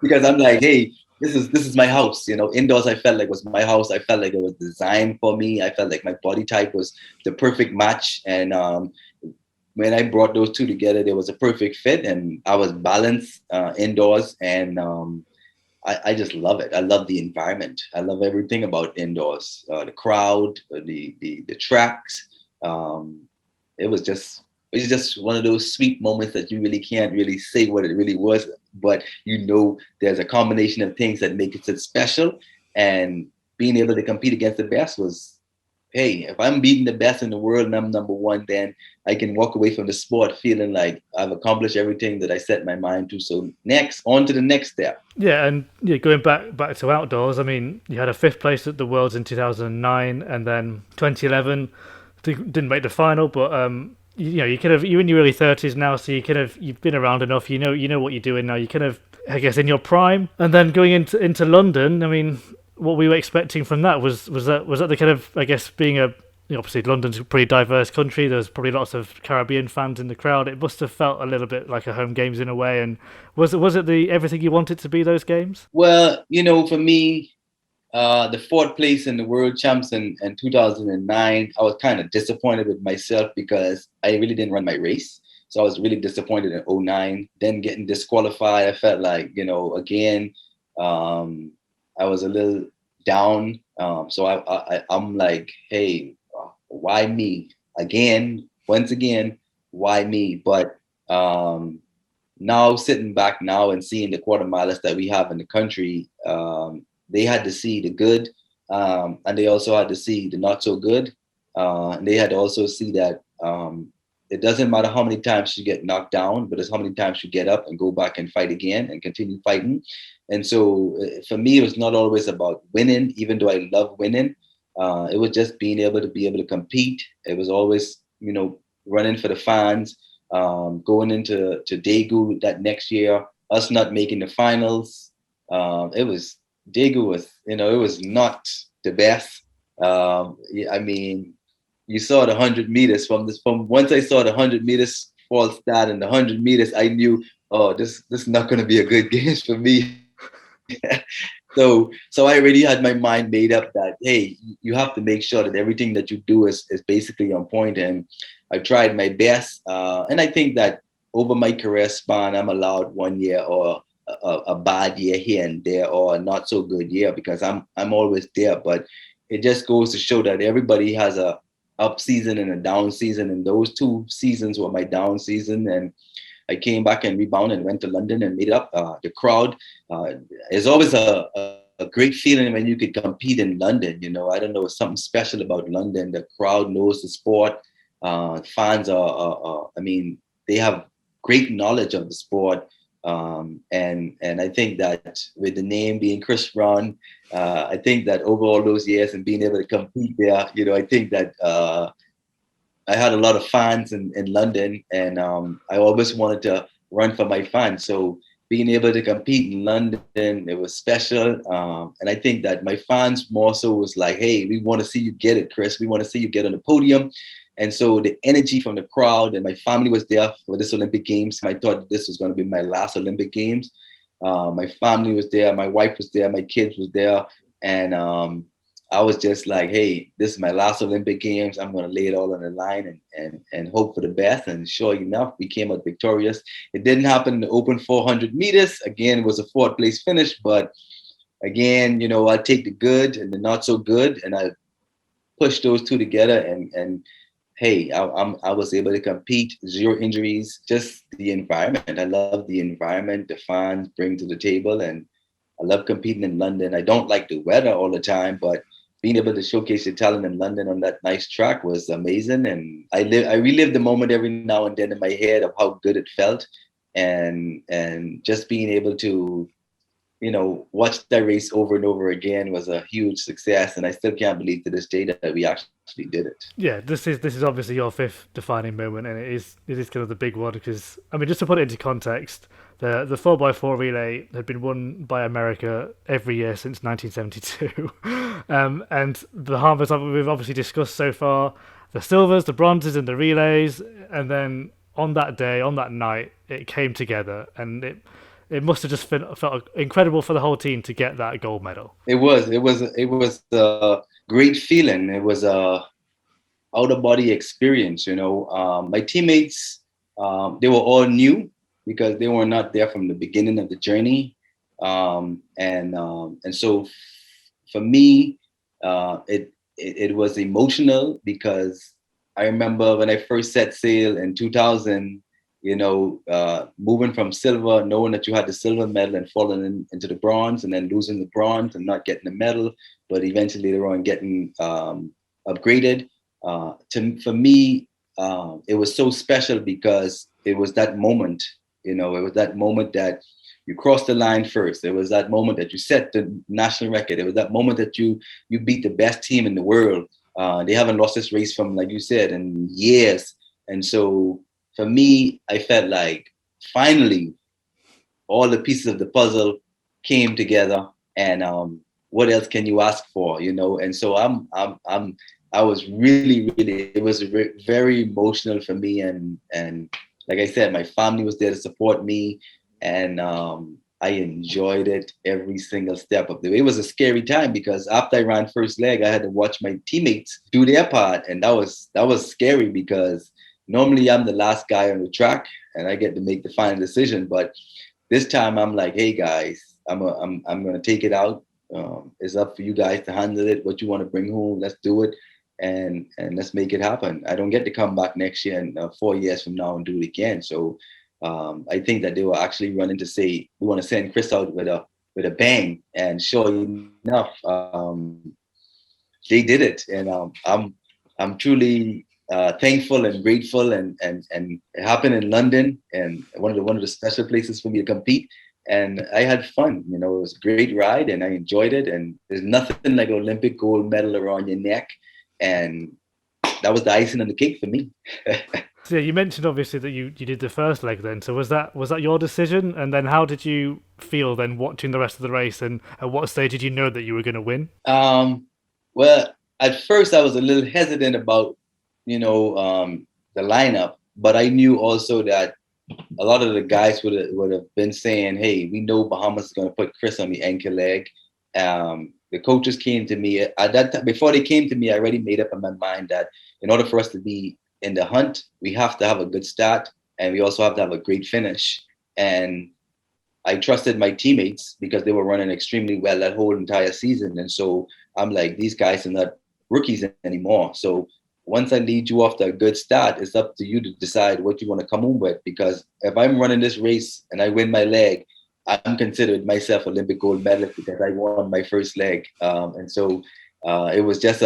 because I'm like, hey, this is my house. Indoors I felt like was my house. I felt like it was designed for me. I felt like my body type was the perfect match. And when I brought those two together, there was a perfect fit, and I was balanced indoors. And I just love it. I love the environment. I love everything about indoors. The crowd, the tracks. It was just one of those sweet moments that you really can't really say what it really was, but there's a combination of things that make it so special. And being able to compete against the best was, hey, if I'm beating the best in the world and I'm number one, then I can walk away from the sport feeling like I've accomplished everything that I set my mind to. So on to the next step. Yeah, and going back to outdoors, I mean, you had a 5th place at the Worlds in 2009, and then 2011 didn't make the final, but you're in your early 30s now, so you've been around enough. You know what you're doing now. You kind of, I guess, in your prime, and then going into London. I mean, what we were expecting from that was that the kind of, I guess, being obviously London's a pretty diverse country. There's probably lots of Caribbean fans in the crowd. It must have felt a little bit like a home games in a way. And was it the everything you wanted to be, those games? Well, for me, the 4th place in the World Champs in 2009, I was kind of disappointed with myself because I really didn't run my race. So I was really disappointed in 2009. Then getting disqualified, I felt like, again, I was a little down. So I'm like, hey, why me? Once again, why me? But now sitting back now and seeing the quarter milers that we have in the country, they had to see the good, and they also had to see the not so good. And they had to also see that it doesn't matter how many times you get knocked down, but it's how many times you get up and go back and fight again and continue fighting. And so for me, it was not always about winning, even though I love winning. It was just being able to compete. It was always, running for the fans, going into Daegu that next year, us not making the finals. It was Daegu was, it was not the best. I mean, you saw the 100 meters from once I saw the 100 meters fall start and the 100 meters, I knew, oh, this is not going to be a good game for me. So I already had my mind made up that, hey, you have to make sure that everything that you do is basically on point. And I tried my best. And I think that over my career span, I'm allowed 1 year or a bad year here and there, or a not so good year, because I'm always there. But it just goes to show that everybody has a up season and a down season. And those 2 seasons were my down season. And I came back and rebounded and went to London and made up. The crowd is always a great feeling when you could compete in London. I don't know, it's something special about London. The crowd knows the sport. Fans I mean, they have great knowledge of the sport. And I think that with the name being Chris Brown, I think that over all those years and being able to compete there, I think that I had a lot of fans in London, and I always wanted to run for my fans. So being able to compete in London, it was special. And I think that my fans more so was like, hey, we want to see you get it, Chris. We want to see you get on the podium. And so the energy from the crowd, and my family was there for this Olympic Games. I thought this was going to be my last Olympic Games. My family was there. My wife was there. My kids was there. And I was just like, hey, this is my last Olympic Games. I'm going to lay it all on the line and hope for the best. And sure enough, we came out victorious. It didn't happen in the open 400 meters. Again, it was a 4th place finish. But again, I take the good and the not so good, and I push those two together. And hey, I was able to compete, 0 injuries, just the environment. I love the environment the fans bring to the table. And I love competing in London. I don't like the weather all the time, but being able to showcase your talent in London on that nice track was amazing. And I relive the moment every now and then in my head of how good it felt, and just being able to, watch that race over and over again was a huge success. And I still can't believe to this day that we actually did it. Yeah, this is obviously your 5th defining moment, and it is kind of the big one, because I mean, just to put it into context, the 4x4 relay had been won by America every year since 1972, and the Bahamas we've obviously discussed so far, the silvers, the bronzes, and the relays, and then on that day, on that night, it came together, and it must have just felt incredible for the whole team to get that gold medal. It was a great feeling. It was a out of body experience. My teammates, they were all new because they were not there from the beginning of the journey, and so for me, it was emotional, because I remember when I first set sail in 2000. Moving from silver, knowing that you had the silver medal and falling into the bronze, and then losing the bronze and not getting the medal, but eventually later on getting upgraded. For me, it was so special because it was that moment. It was that moment that you crossed the line first. It was that moment that you set the national record. It was that moment that you beat the best team in the world. They haven't lost this race from, like you said, in years. And so for me, I felt like finally all the pieces of the puzzle came together, and what else can you ask for, And so I was really, it was very emotional for me, and like I said, my family was there to support me, and I enjoyed it every single step of the way. It was a scary time because after I ran first leg, I had to watch my teammates do their part, and that was scary because normally I'm the last guy on the track and I get to make the final decision. But this time I'm like, hey guys, I'm going to take it out. It's up for you guys to handle it. What you want to bring home, let's do it. And let's make it happen. I don't get to come back next year and 4 years from now and do it again. So I think that they were actually running to say, we want to send Chris out with with a bang. And sure enough, they did it, and I'm truly thankful and grateful, and it happened in London, and one of the special places for me to compete. And I had fun, you know. It was a great ride, and I enjoyed it. And there's nothing like an Olympic gold medal around your neck, and that was the icing on the cake for me. So yeah, you mentioned obviously that you did the first leg then. So was that your decision? And then how did you feel then watching the rest of the race? And at what stage did you know that you were going to win? Well, at first I was a little hesitant about, the lineup, but I knew also that a lot of the guys would have been saying, "Hey, we know Bahamas is going to put Chris on the anchor leg." The coaches came to me at that time. Before they came to me, I already made up in my mind that in order for us to be in the hunt, we have to have a good start, and we also have to have a great finish. And I trusted my teammates because they were running extremely well that whole entire season. And so I'm like, these guys are not rookies anymore. So once I lead you off to a good start, it's up to you to decide what you want to come home with. Because if I'm running this race and I win my leg, I'm considered myself Olympic gold medalist because I won my first leg. And so it was just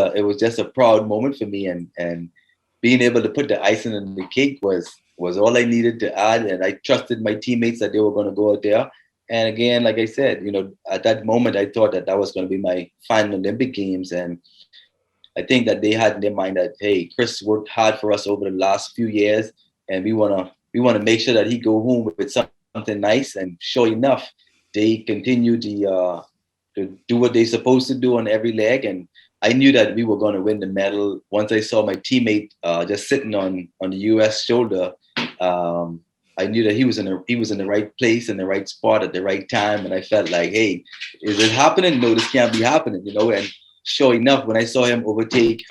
a proud moment for me, and being able to put the icing on the cake was all I needed to add. And I trusted my teammates that they were going to go out there. And again, like I said, at that moment, I thought that was going to be my final Olympic Games. And I think that they had in their mind that, hey, Chris worked hard for us over the last few years, and we want to make sure that he go home with something nice. And sure enough, they continue to do what they're supposed to do on every leg. And I knew that we were going to win the medal once I saw my teammate just sitting on the U.S. shoulder. I knew that he was in the right place in the right spot at the right time, and I felt like, hey, is it happening? No, this can't be happening, And sure enough, when I saw him overtake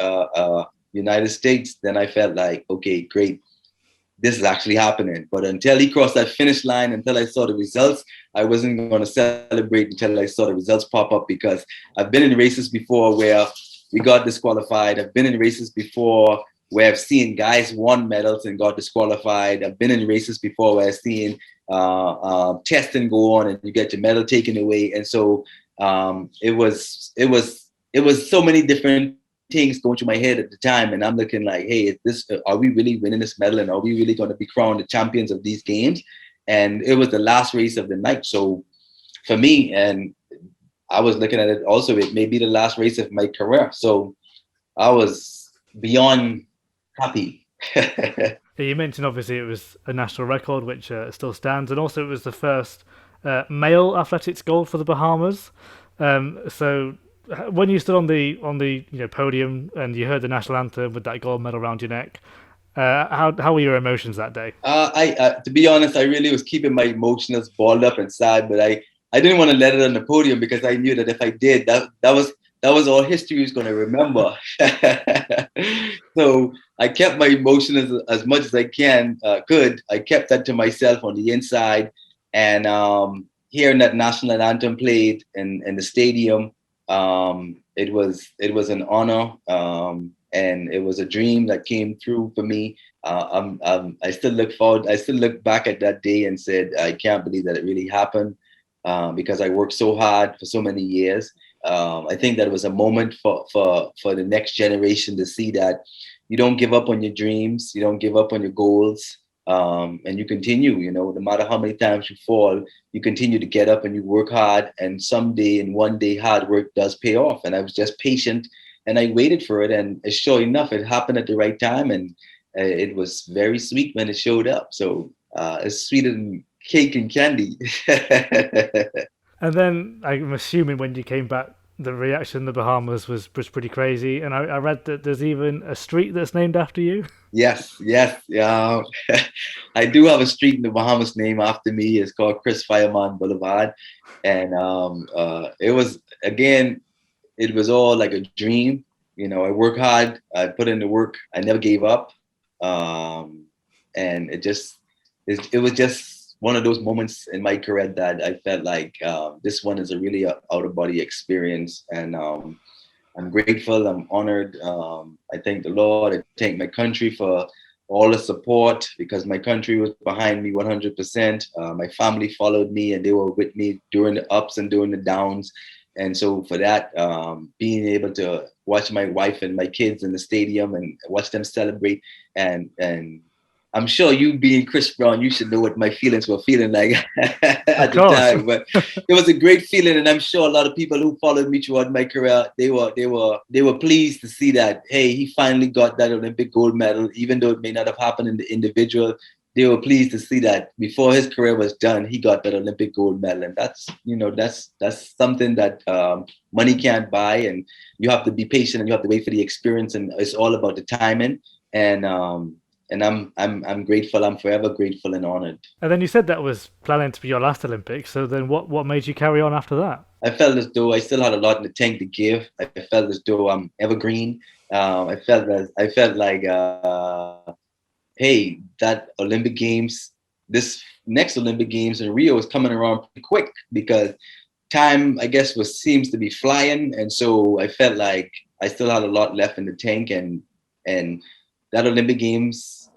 United States, then I felt like, okay, great, this is actually happening. But until he crossed that finish line, until I saw the results, I wasn't going to celebrate until I saw the results pop up, because I've been in races before where we got disqualified. I've been in races before where I've seen guys won medals and got disqualified. I've been in races before where I've seen testing go on and you get your medal taken away. And so it was so many different things going through my head at the time, and I'm looking like, hey, are we really winning this medal, and are we really going to be crowned the champions of these games? And it was the last race of the night, so for me, and I was looking at it also, it may be the last race of my career, so I was beyond happy. You mentioned obviously it was a national record, which still stands, and also it was the first male athletics gold for the Bahamas. So when you stood on the podium and you heard the national anthem with that gold medal around your neck, how were your emotions that day? To be honest, I really was keeping my emotions balled up inside, but I didn't want to let it on the podium because I knew that if I did, that was all history was going to remember. So I kept my emotions as much as I could. I kept that to myself on the inside, and hearing that national anthem played in the stadium. It was an honor, and it was a dream that came through for me. I still look back at that day and said, I can't believe that it really happened, because I worked so hard for so many years. I think that it was a moment for the next generation to see that you don't give up on your dreams, you don't give up on your goals, and you continue. No matter how many times you fall, you continue to get up and you work hard. And someday, and one day, hard work does pay off. And I was just patient, and I waited for it. And sure enough, it happened at the right time, and it was very sweet when it showed up. So it's sweeter than cake and candy. And then I'm assuming when you came back, the reaction in the Bahamas was pretty crazy. And I read that there's even a street that's named after you. Yes. Yeah. I do have a street in the Bahamas named after me. It's called Chris Fireman Boulevard. And it was all like a dream. I work hard. I put in the work. I never gave up. And it was just one of those moments in my career that I felt like this one is a really out of body experience. And I'm grateful. I'm honored. I thank the Lord. I thank my country for all the support because my country was behind me 100%. My family followed me and they were with me during the ups and during the downs. And so for that, being able to watch my wife and my kids in the stadium and watch them celebrate, and I'm sure you being Chris Brown, you should know what my feelings were feeling like Of at the course. time. But it was a great feeling, and I'm sure a lot of people who followed me throughout my career, they were pleased to see that. Hey, he finally got that Olympic gold medal, even though it may not have happened in the individual. They were pleased to see that before his career was done, he got that Olympic gold medal, and that's something that money can't buy, and you have to be patient and you have to wait for the experience, and it's all about the timing. And I'm grateful. I'm forever grateful and honored. And then you said that was planning to be your last Olympics. So then what made you carry on after that? I felt as though I still had a lot in the tank to give. I felt as though I'm evergreen. I felt like, hey, that Olympic Games, this next Olympic Games in Rio is coming around pretty quick because time, I guess, seems to be flying, and so I felt like I still had a lot left in the tank, and that Olympic Games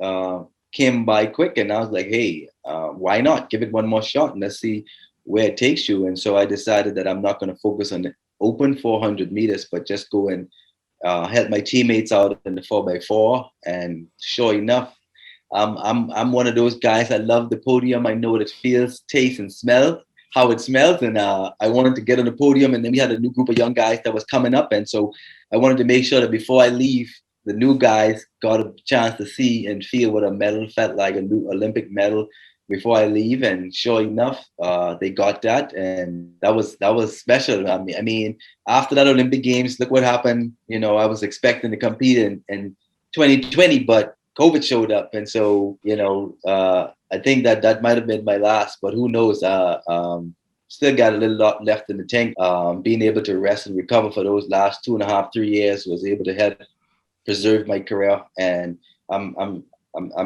came by quick, and I was like, hey, why not give it one more shot and let's see where it takes you. And so I decided that I'm not going to focus on the open 400 meters, but just go and help my teammates out in the 4x4. And sure enough, I'm one of those guys. I love the podium. I know what it feels, tastes, and smells, how it smells. And I wanted to get on the podium. And then we had a new group of young guys that was coming up. And so I wanted to make sure that before I leave, the new guys got a chance to see and feel what a medal felt like, a new Olympic medal before I leave. And sure enough, they got that. And that was special. I mean, after that Olympic Games, look what happened. I was expecting to compete in 2020, but COVID showed up, and so I think that might have been my last, but who knows? Still got a little lot left in the tank. Being able to rest and recover for those last 2.5, 3 years was able to help preserve my career, and I'm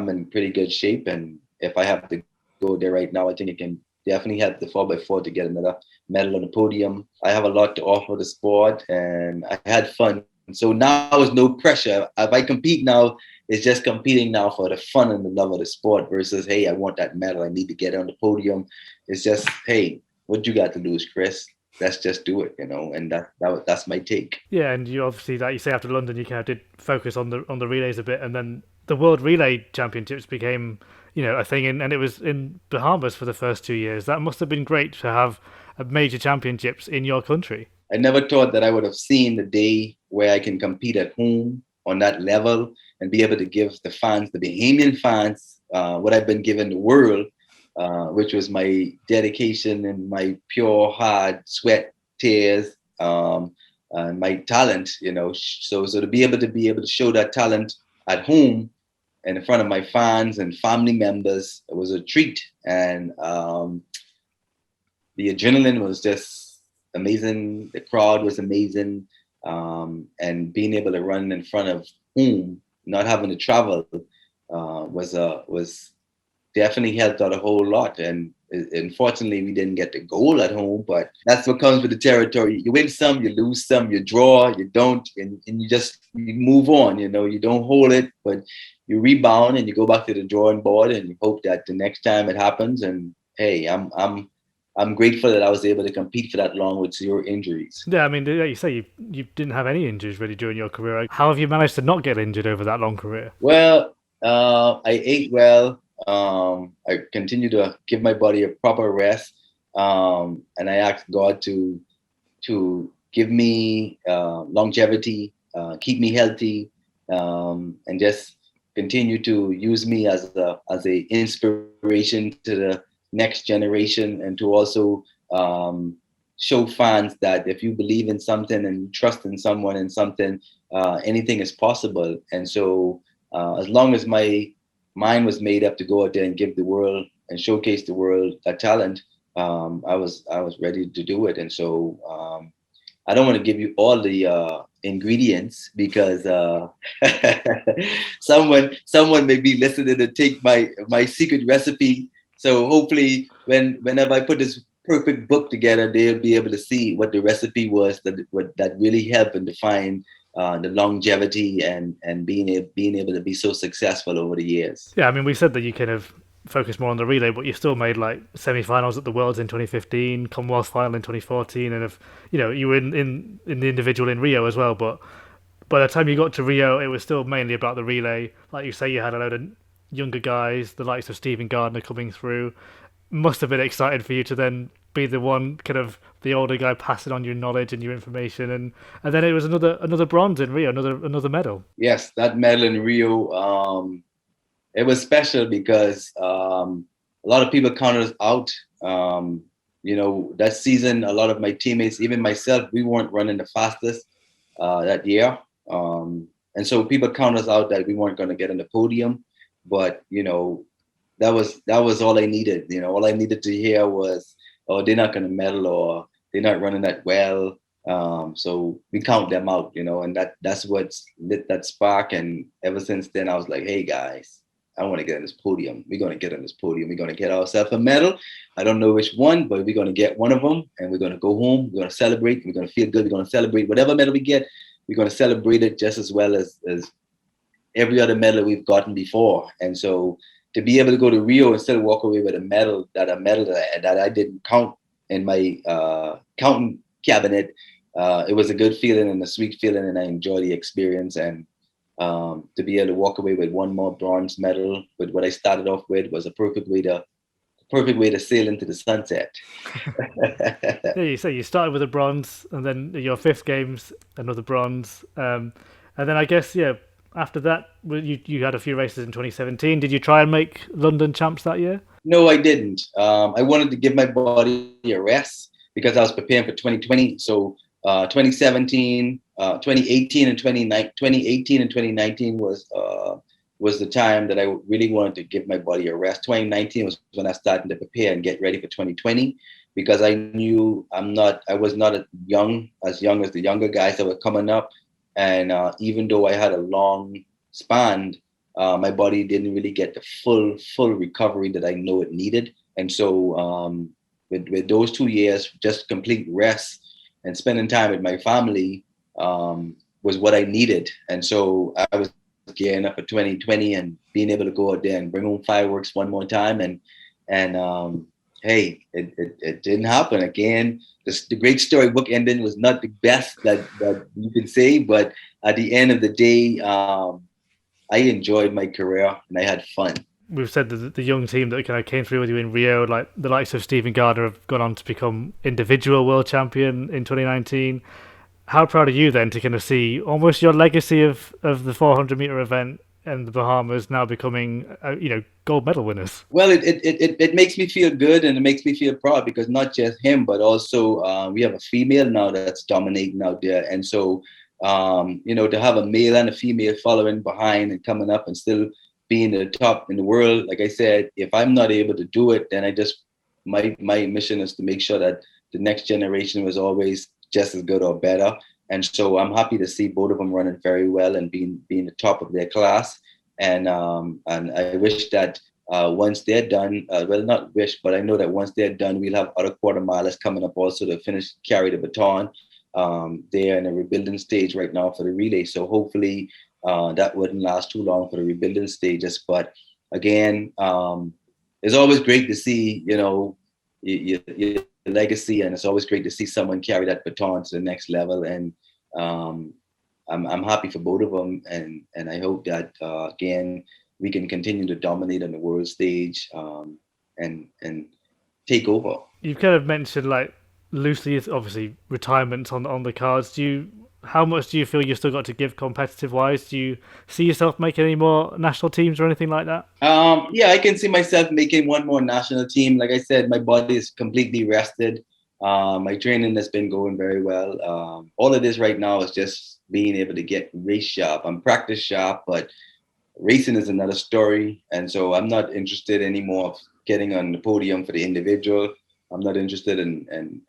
in pretty good shape. And if I have to go there right now, I think it can definitely help the 4x4 to get another medal on the podium. I have a lot to offer the sport, and I had fun. So now there's no pressure. If I compete now, it's just competing now for the fun and the love of the sport versus, hey, I want that medal. I need to get on the podium. It's just, hey, what you got to lose, Chris? Let's just do it, and that's my take. Yeah, and you obviously, like you say, after London, you kind of did focus on the relays a bit, and then the World Relay Championships became, a thing, and it was in Bahamas for the first 2 years. That must have been great to have a major championships in your country. I never thought that I would have seen the day where I can compete at home on that level and be able to give the fans, the Bahamian fans, what I've been given the world, which was my dedication and my pure hard sweat, tears, and my talent. So to be able to show that talent at home and in front of my fans and family members, it was a treat. And the adrenaline was just amazing. The crowd was amazing. And being able to run in front of whom, not having to travel, was definitely helped out a whole lot. And unfortunately, we didn't get the goal at home, but that's what comes with the territory. You win some, you lose some, you draw, you don't, and you move on. You don't hold it, but you rebound and you go back to the drawing board and you hope that the next time it happens. And hey, I'm grateful that I was able to compete for that long with 0 injuries. Yeah, I mean, like you say, you didn't have any injuries really during your career. How have you managed to not get injured over that long career? Well, I ate well. I continue to give my body a proper rest, and I asked God to give me longevity, keep me healthy, and just continue to use me as a inspiration to the next generation, and to also show fans that if you believe in something and you trust in someone and something, anything is possible. And so as long as my mind was made up to go out there and give the world and showcase the world that talent, I was ready to do it. And so I don't want to give you all the ingredients because someone may be listening to take my secret recipe. So hopefully whenever I put this perfect book together, they'll be able to see what the recipe was that really helped and define the longevity and being able to be so successful over the years. Yeah, I mean, we said that you kind of focus more on the relay, but you still made like semi-finals at the Worlds in 2015, Commonwealth final in 2014, and if you were in the individual in Rio as well. But by the time you got to Rio, it was still mainly about the relay. Like you say, you had a load of younger guys, the likes of Stephen Gardner coming through. Must have been exciting for you to then be the one kind of the older guy passing on your knowledge and your information, and then it was another bronze in Rio, another medal. Yes, that medal in Rio, it was special because a lot of people counted us out. That season, a lot of my teammates, even myself, we weren't running the fastest that year. And so people counted us out that we weren't going to get on the podium. But, that was all I needed. All I needed to hear was, oh, they're not going to medal or they're not running that well. So we count them out, and that's what's lit that spark. And ever since then, I was like, hey, guys, I want to get on this podium. We're going to get on this podium. We're going to get ourselves a medal. I don't know which one, but we're going to get one of them, and we're going to go home. We're going to celebrate. We're going to feel good. We're going to celebrate whatever medal we get. We're going to celebrate it just as well as every other medal we've gotten before. And so to be able to go to Rio and still walk away with a medal that I didn't count in my counting cabinet, it was a good feeling and a sweet feeling, and I enjoyed the experience. And to be able to walk away with one more bronze medal with what I started off with was a perfect way to sail into the sunset. Yeah, you say you started with a bronze, and then your fifth games another bronze, and then I guess after that you had a few races in 2017. Did you try and make London champs that year? No, I didn't. I wanted to give my body a rest because I was preparing for 2020. So 2017, 2018 and 2018 and 2019 was the time that I really wanted to give my body a rest. 2019 was when I started to prepare and get ready for 2020 because I knew I was not as young as the younger guys that were coming up. And even though I had a long span, my body didn't really get the full recovery that I know it needed. And so with those 2 years, just complete rest and spending time with my family was what I needed. And so I was gearing up for 2020 and being able to go out there and bring home fireworks one more time. And hey, it didn't happen again. The great storybook ending was not the best that you can say, but at the end of the day, I enjoyed my career and I had fun. We've said that the young team that kind of came through with you in Rio, like the likes of Stephen Gardner, have gone on to become individual world champion in 2019. How proud are you then to kind of see almost your legacy of the 400-meter event and the Bahamas now becoming, gold medal winners? Well, it makes me feel good and it makes me feel proud because not just him, but also we have a female now that's dominating out there. And so, to have a male and a female following behind and coming up and still being the top in the world, like I said, if I'm not able to do it, then my mission is to make sure that the next generation was always just as good or better. And so I'm happy to see both of them running very well and being the top of their class. And I wish that once they're done, well, not wish, but I know that once they're done, we'll have other quarter milers coming up also to carry the baton. They're in a rebuilding stage right now for the relay. So hopefully that wouldn't last too long for the rebuilding stages. But again, it's always great to see, your legacy, and it's always great to see someone carry that baton to the next level. And I'm happy for both of them, and I hope that again we can continue to dominate on the world stage and take over. You've kind of mentioned like loosely, obviously retirement on the cards. How much do you feel you've still got to give competitive wise? Do you see yourself making any more national teams or anything like that? Yeah, I can see myself making one more national team. Like I said, my body is completely rested. My training has been going very well. All of this right now is just being able to get race sharp. I'm practice sharp, but racing is another story. And so I'm not interested anymore of getting on the podium for the individual. I'm not interested in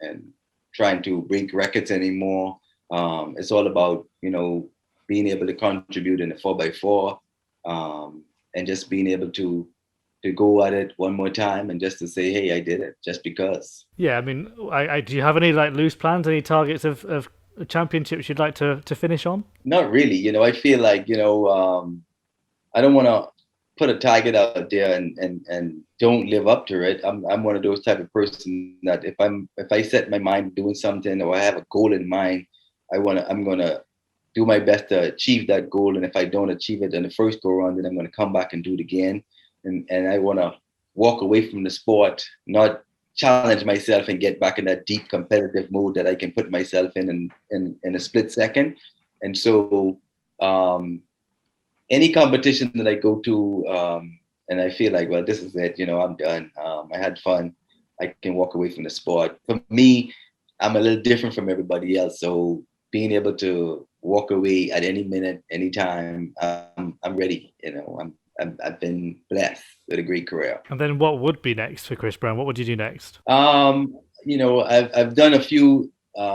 trying to break records anymore. It's all about, being able to contribute in the 4x4 and just being able to go at it one more time and just to say, hey, I did it just because. Yeah, I mean, do you have any like loose plans, any targets of championships you'd like to finish on? Not really. I feel like, I don't want to put a target out there and don't live up to it. I'm one of those type of person that if I set my mind doing something or I have a goal in mind, I'm gonna do my best to achieve that goal. And if I don't achieve it in the first go around, then I'm gonna come back and do it again. And I wanna walk away from the sport, not challenge myself and get back in that deep competitive mode that I can put myself in a split second. And so any competition that I go to, and I feel like, well, this is it, I'm done. I had fun. I can walk away from the sport. For me, I'm a little different from everybody else. So being able to walk away at any minute, anytime, I'm ready. I've been blessed with a great career. And then what would be next for Chris Brown? What would you do next? I've done a few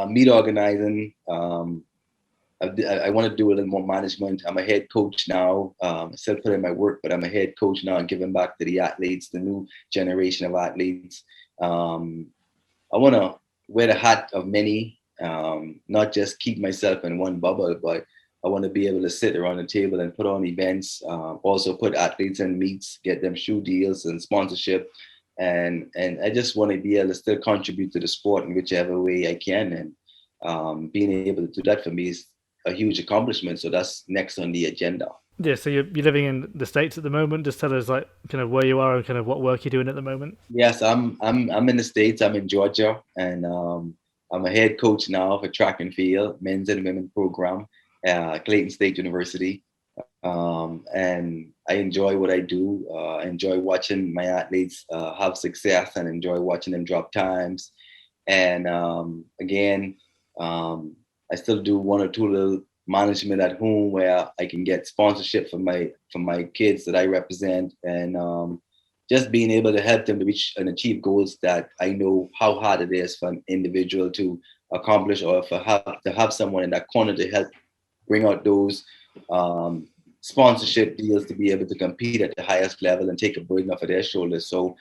meet organizing. I want to do a little more management. I'm a head coach now. I still put in my work, but I'm a head coach now and giving back to the athletes, the new generation of athletes. I want to wear the hat of many, not just keep myself in one bubble, but I want to be able to sit around the table and put on events, also put athletes in meets, get them shoe deals and sponsorship. And I just want to be able to still contribute to the sport in whichever way I can. And being able to do that for me is a huge accomplishment. So that's next on the agenda. Yeah, so you're living in the States at the moment. Just tell us like kind of where you are and kind of what work you're doing at the moment. Yes, I'm in the States. I'm in Georgia, and I'm a head coach now for track and field, men's and women's program, Clayton State University. And I enjoy what I do. I enjoy watching my athletes have success and enjoy watching them drop times. And again, I still do one or two little management at home where I can get sponsorship for my kids that I represent, and just being able to help them to reach and achieve goals that I know how hard it is for an individual to accomplish, or to have someone in that corner to help bring out those sponsorship deals to be able to compete at the highest level and take a burden off of their shoulders. So,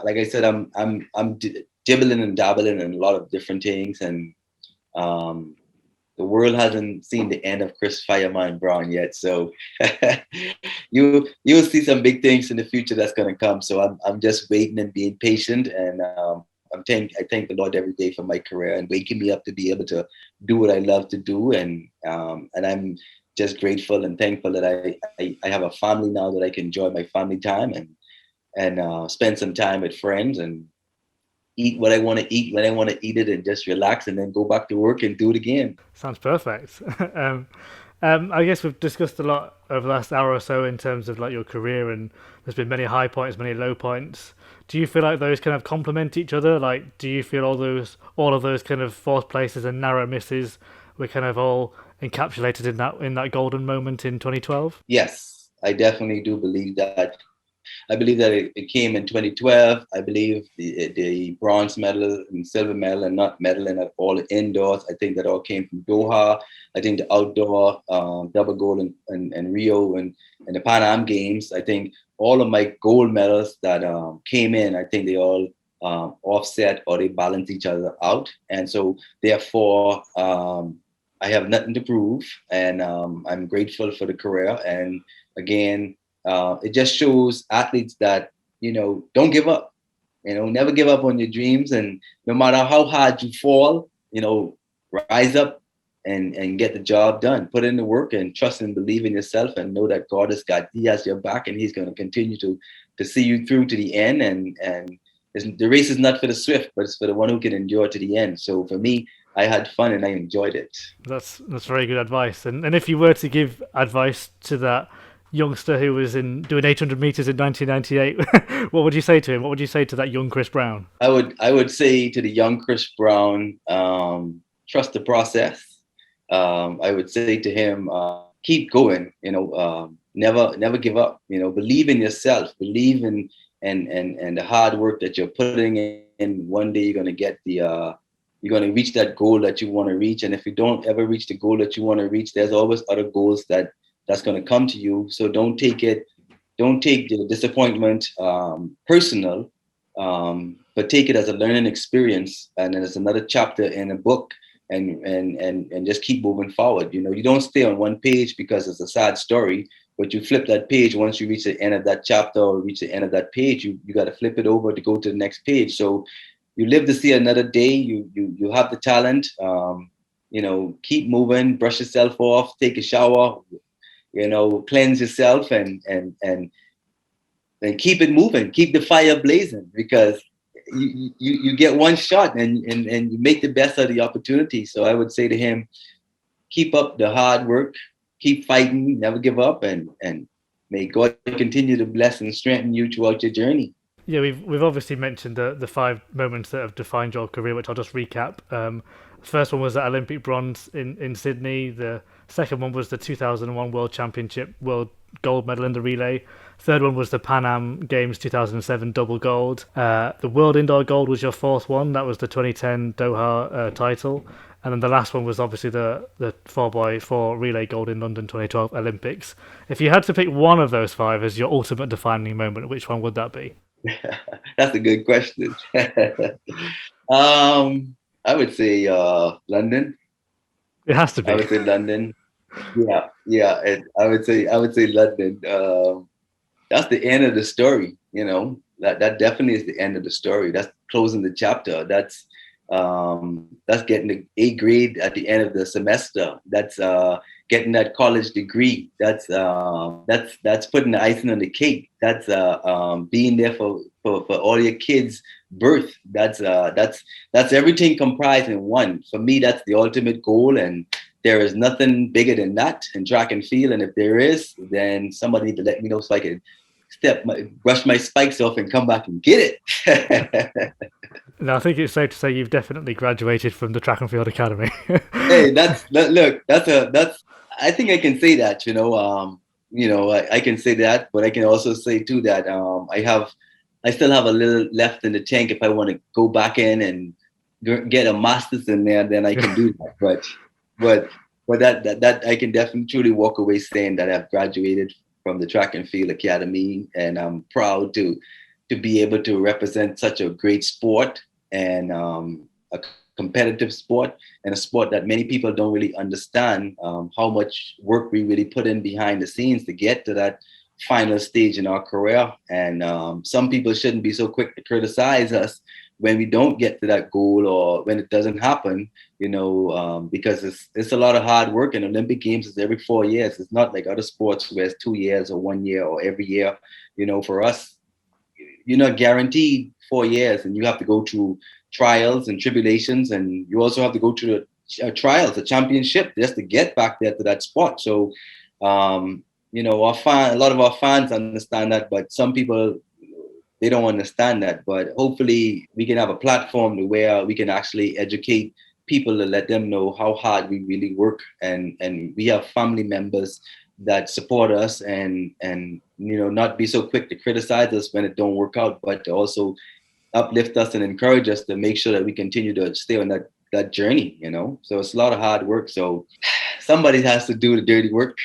like I said, I'm dibbling and dabbling in a lot of different things, and the world hasn't seen the end of Chris Fireman Brown yet. So you'll see some big things in the future that's going to come. So I'm just waiting and being patient, and I thank the Lord every day for my career and waking me up to be able to do what I love to do, and I'm just grateful and thankful that I have a family now, that I can enjoy my family time and spend some time with friends and eat what I want to eat when I want to eat it, and just relax and then go back to work and do it again. Sounds perfect. I guess we've discussed a lot over the last hour or so in terms of like your career, and there's been many high points, many low points. Do you feel like those kind of complement each other? Like, do you feel all of those kind of fourth places and narrow misses were kind of all encapsulated in that golden moment in 2012? Yes, I definitely do believe that. I believe that it came in 2012. I believe the bronze medal and silver medal and not medaling at all the indoors. I think that all came from Doha. I think the outdoor double gold in Rio and the Pan Am Games. I think all of my gold medals that came in, I think they all offset or they balance each other out. And so therefore, I have nothing to prove, and I'm grateful for the career. And again, it just shows athletes that, don't give up, never give up on your dreams. And no matter how hard you fall, rise up and get the job done. Put in the work and trust and believe in yourself, and know that he has your back, and he's going to continue to see you through to the end. And the race is not for the swift, but it's for the one who can endure to the end. So for me, I had fun and I enjoyed it. That's very good advice. And if you were to give advice to that youngster who was doing 800 meters in 1998, what would you say to him? What would you say to that young Chris Brown? I would say to the young Chris Brown, trust the process. I would say to him, keep going. Never give up. Believe in yourself. Believe in and the hard work that you're putting in. One day you're going to get you're going to reach that goal that you want to reach. And if you don't ever reach the goal that you want to reach, there's always other goals that's going to come to you. So don't take the disappointment personal, but take it as a learning experience and as another chapter in a book and just keep moving forward. You know, you don't stay on one page because it's a sad story, but you flip that page once you reach the end of that chapter or reach the end of that page. You got to flip it over to go to the next page. So you live to see another day. You have the talent. You know, keep moving, brush yourself off, take a shower, you know, cleanse yourself, and keep it moving, keep the fire blazing, because you get one shot, and you make the best of the opportunity. So I would say to him, keep up the hard work, keep fighting, never give up, and may God continue to bless and strengthen you throughout your journey. Yeah, we've obviously mentioned the 5 moments that have defined your career, which I'll just recap. The first one was the Olympic bronze in Sydney. The second one was the 2001 World Championship World Gold Medal in the relay. Third one was the Pan Am Games 2007 double gold. The World Indoor Gold was your fourth one. That was the 2010 Doha title. And then the last one was obviously the 4x4 relay gold in London 2012 Olympics. If you had to pick one of those 5 as your ultimate defining moment, which one would that be? That's a good question. I would say London. It has to be. I would say London. Yeah. I would say London. That's the end of the story. You know, that definitely is the end of the story. That's closing the chapter. That's getting the A grade at the end of the semester. That's getting that college degree. That's putting the icing on the cake. That's being there for all your kids' birth. That's everything comprised in one. For me, that's the ultimate goal, and there is nothing bigger than that in track and field. And if there is, then somebody need to let me know so I can brush my spikes off and come back and get it. No, I think it's safe to say you've definitely graduated from the Track and Field Academy. Hey, I think I can say that, I can say that, but I can also say too that I still have a little left in the tank. If I want to go back in and get a master's in there, then I can do that. But that I can definitely truly walk away saying that I've graduated from the Track and Field Academy, and I'm proud to be able to represent such a great sport, and a competitive sport, and a sport that many people don't really understand how much work we really put in behind the scenes to get to that final stage in our career. And some people shouldn't be so quick to criticize us when we don't get to that goal, or when it doesn't happen, because it's a lot of hard work, and Olympic Games is every 4 years. It's not like other sports where it's 2 years or 1 year or every year. For us, you're not guaranteed 4 years, and you have to go through trials and tribulations, and you also have to go through the trials, the championship, just to get back there to that spot. So, a lot of our fans understand that, but some people, they don't understand that. But hopefully we can have a platform to where we can actually educate people to let them know how hard we really work, and we have family members that support us, and not be so quick to criticize us when it don't work out, but to also uplift us and encourage us to make sure that we continue to stay on that journey. So it's a lot of hard work, so somebody has to do the dirty work.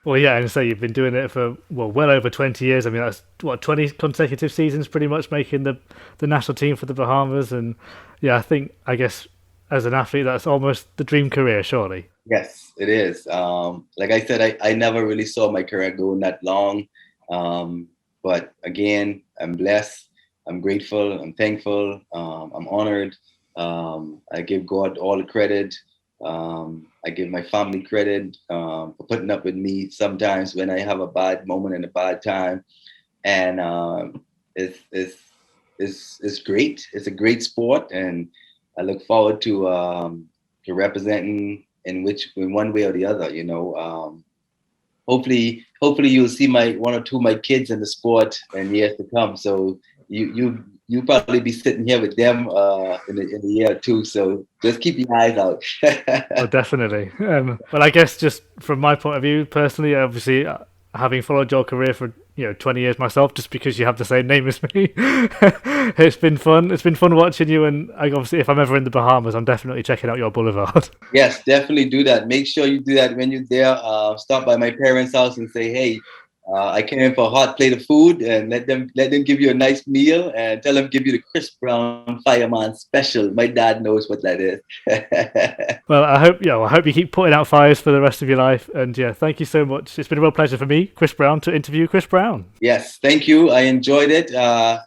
Well, yeah, and so you've been doing it for well over 20 years. I mean, that's 20 consecutive seasons pretty much making the national team for the Bahamas. And yeah, I guess as an athlete, that's almost the dream career, surely. Yes, it is. Like I said, I never really saw my career going that long. But again, I'm blessed. I'm grateful. I'm thankful. I'm honored. I give God all the credit. I give my family credit for putting up with me sometimes when I have a bad moment and a bad time. And it's great. It's a great sport, and I look forward to representing in one way or the other. Hopefully you'll see one or two of my kids in the sport in years to come. So you'll probably be sitting here with them in a year or two. So just keep your eyes out. Oh, definitely. Well, I guess just from my point of view, personally, obviously, having followed your career for 20 years myself, just because you have the same name as me, it's been fun. It's been fun watching you, and obviously, if I'm ever in the Bahamas, I'm definitely checking out your boulevard. Yes, definitely do that. Make sure you do that when you're there. Stop by my parents' house and say, hey, I came in for a hot plate of food and let them give you a nice meal and tell them give you the Chris Brown Fireman Special. My dad knows what that is. Well, I hope you keep putting out fires for the rest of your life. And yeah, thank you so much. It's been a real pleasure for me, Chris Brown, to interview Chris Brown. Yes, thank you. I enjoyed it.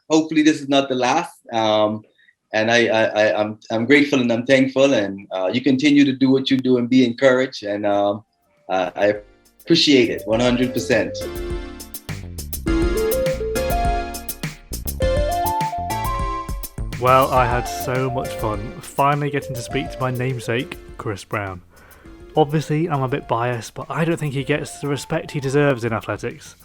Hopefully, this is not the last. And I'm grateful and I'm thankful. And you continue to do what you do and be encouraged. And I appreciate it 100%. Well, I had so much fun finally getting to speak to my namesake, Chris Brown. Obviously, I'm a bit biased, but I don't think he gets the respect he deserves in athletics.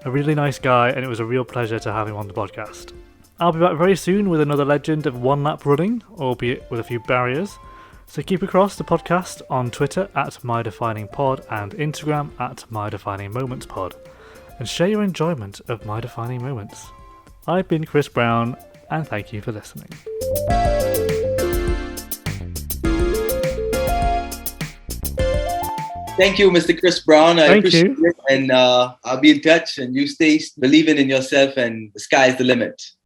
A really nice guy, and it was a real pleasure to have him on the podcast. I'll be back very soon with another legend of one lap running, albeit with a few barriers. So keep across the podcast on Twitter at MyDefiningPod and Instagram at MyDefiningMomentsPod, and share your enjoyment of My Defining Moments. I've been Chris Brown, and thank you for listening. Thank you, Mr. Chris Brown. I appreciate you. it. And I'll be in touch. And you stay believing in yourself, and the sky's the limit.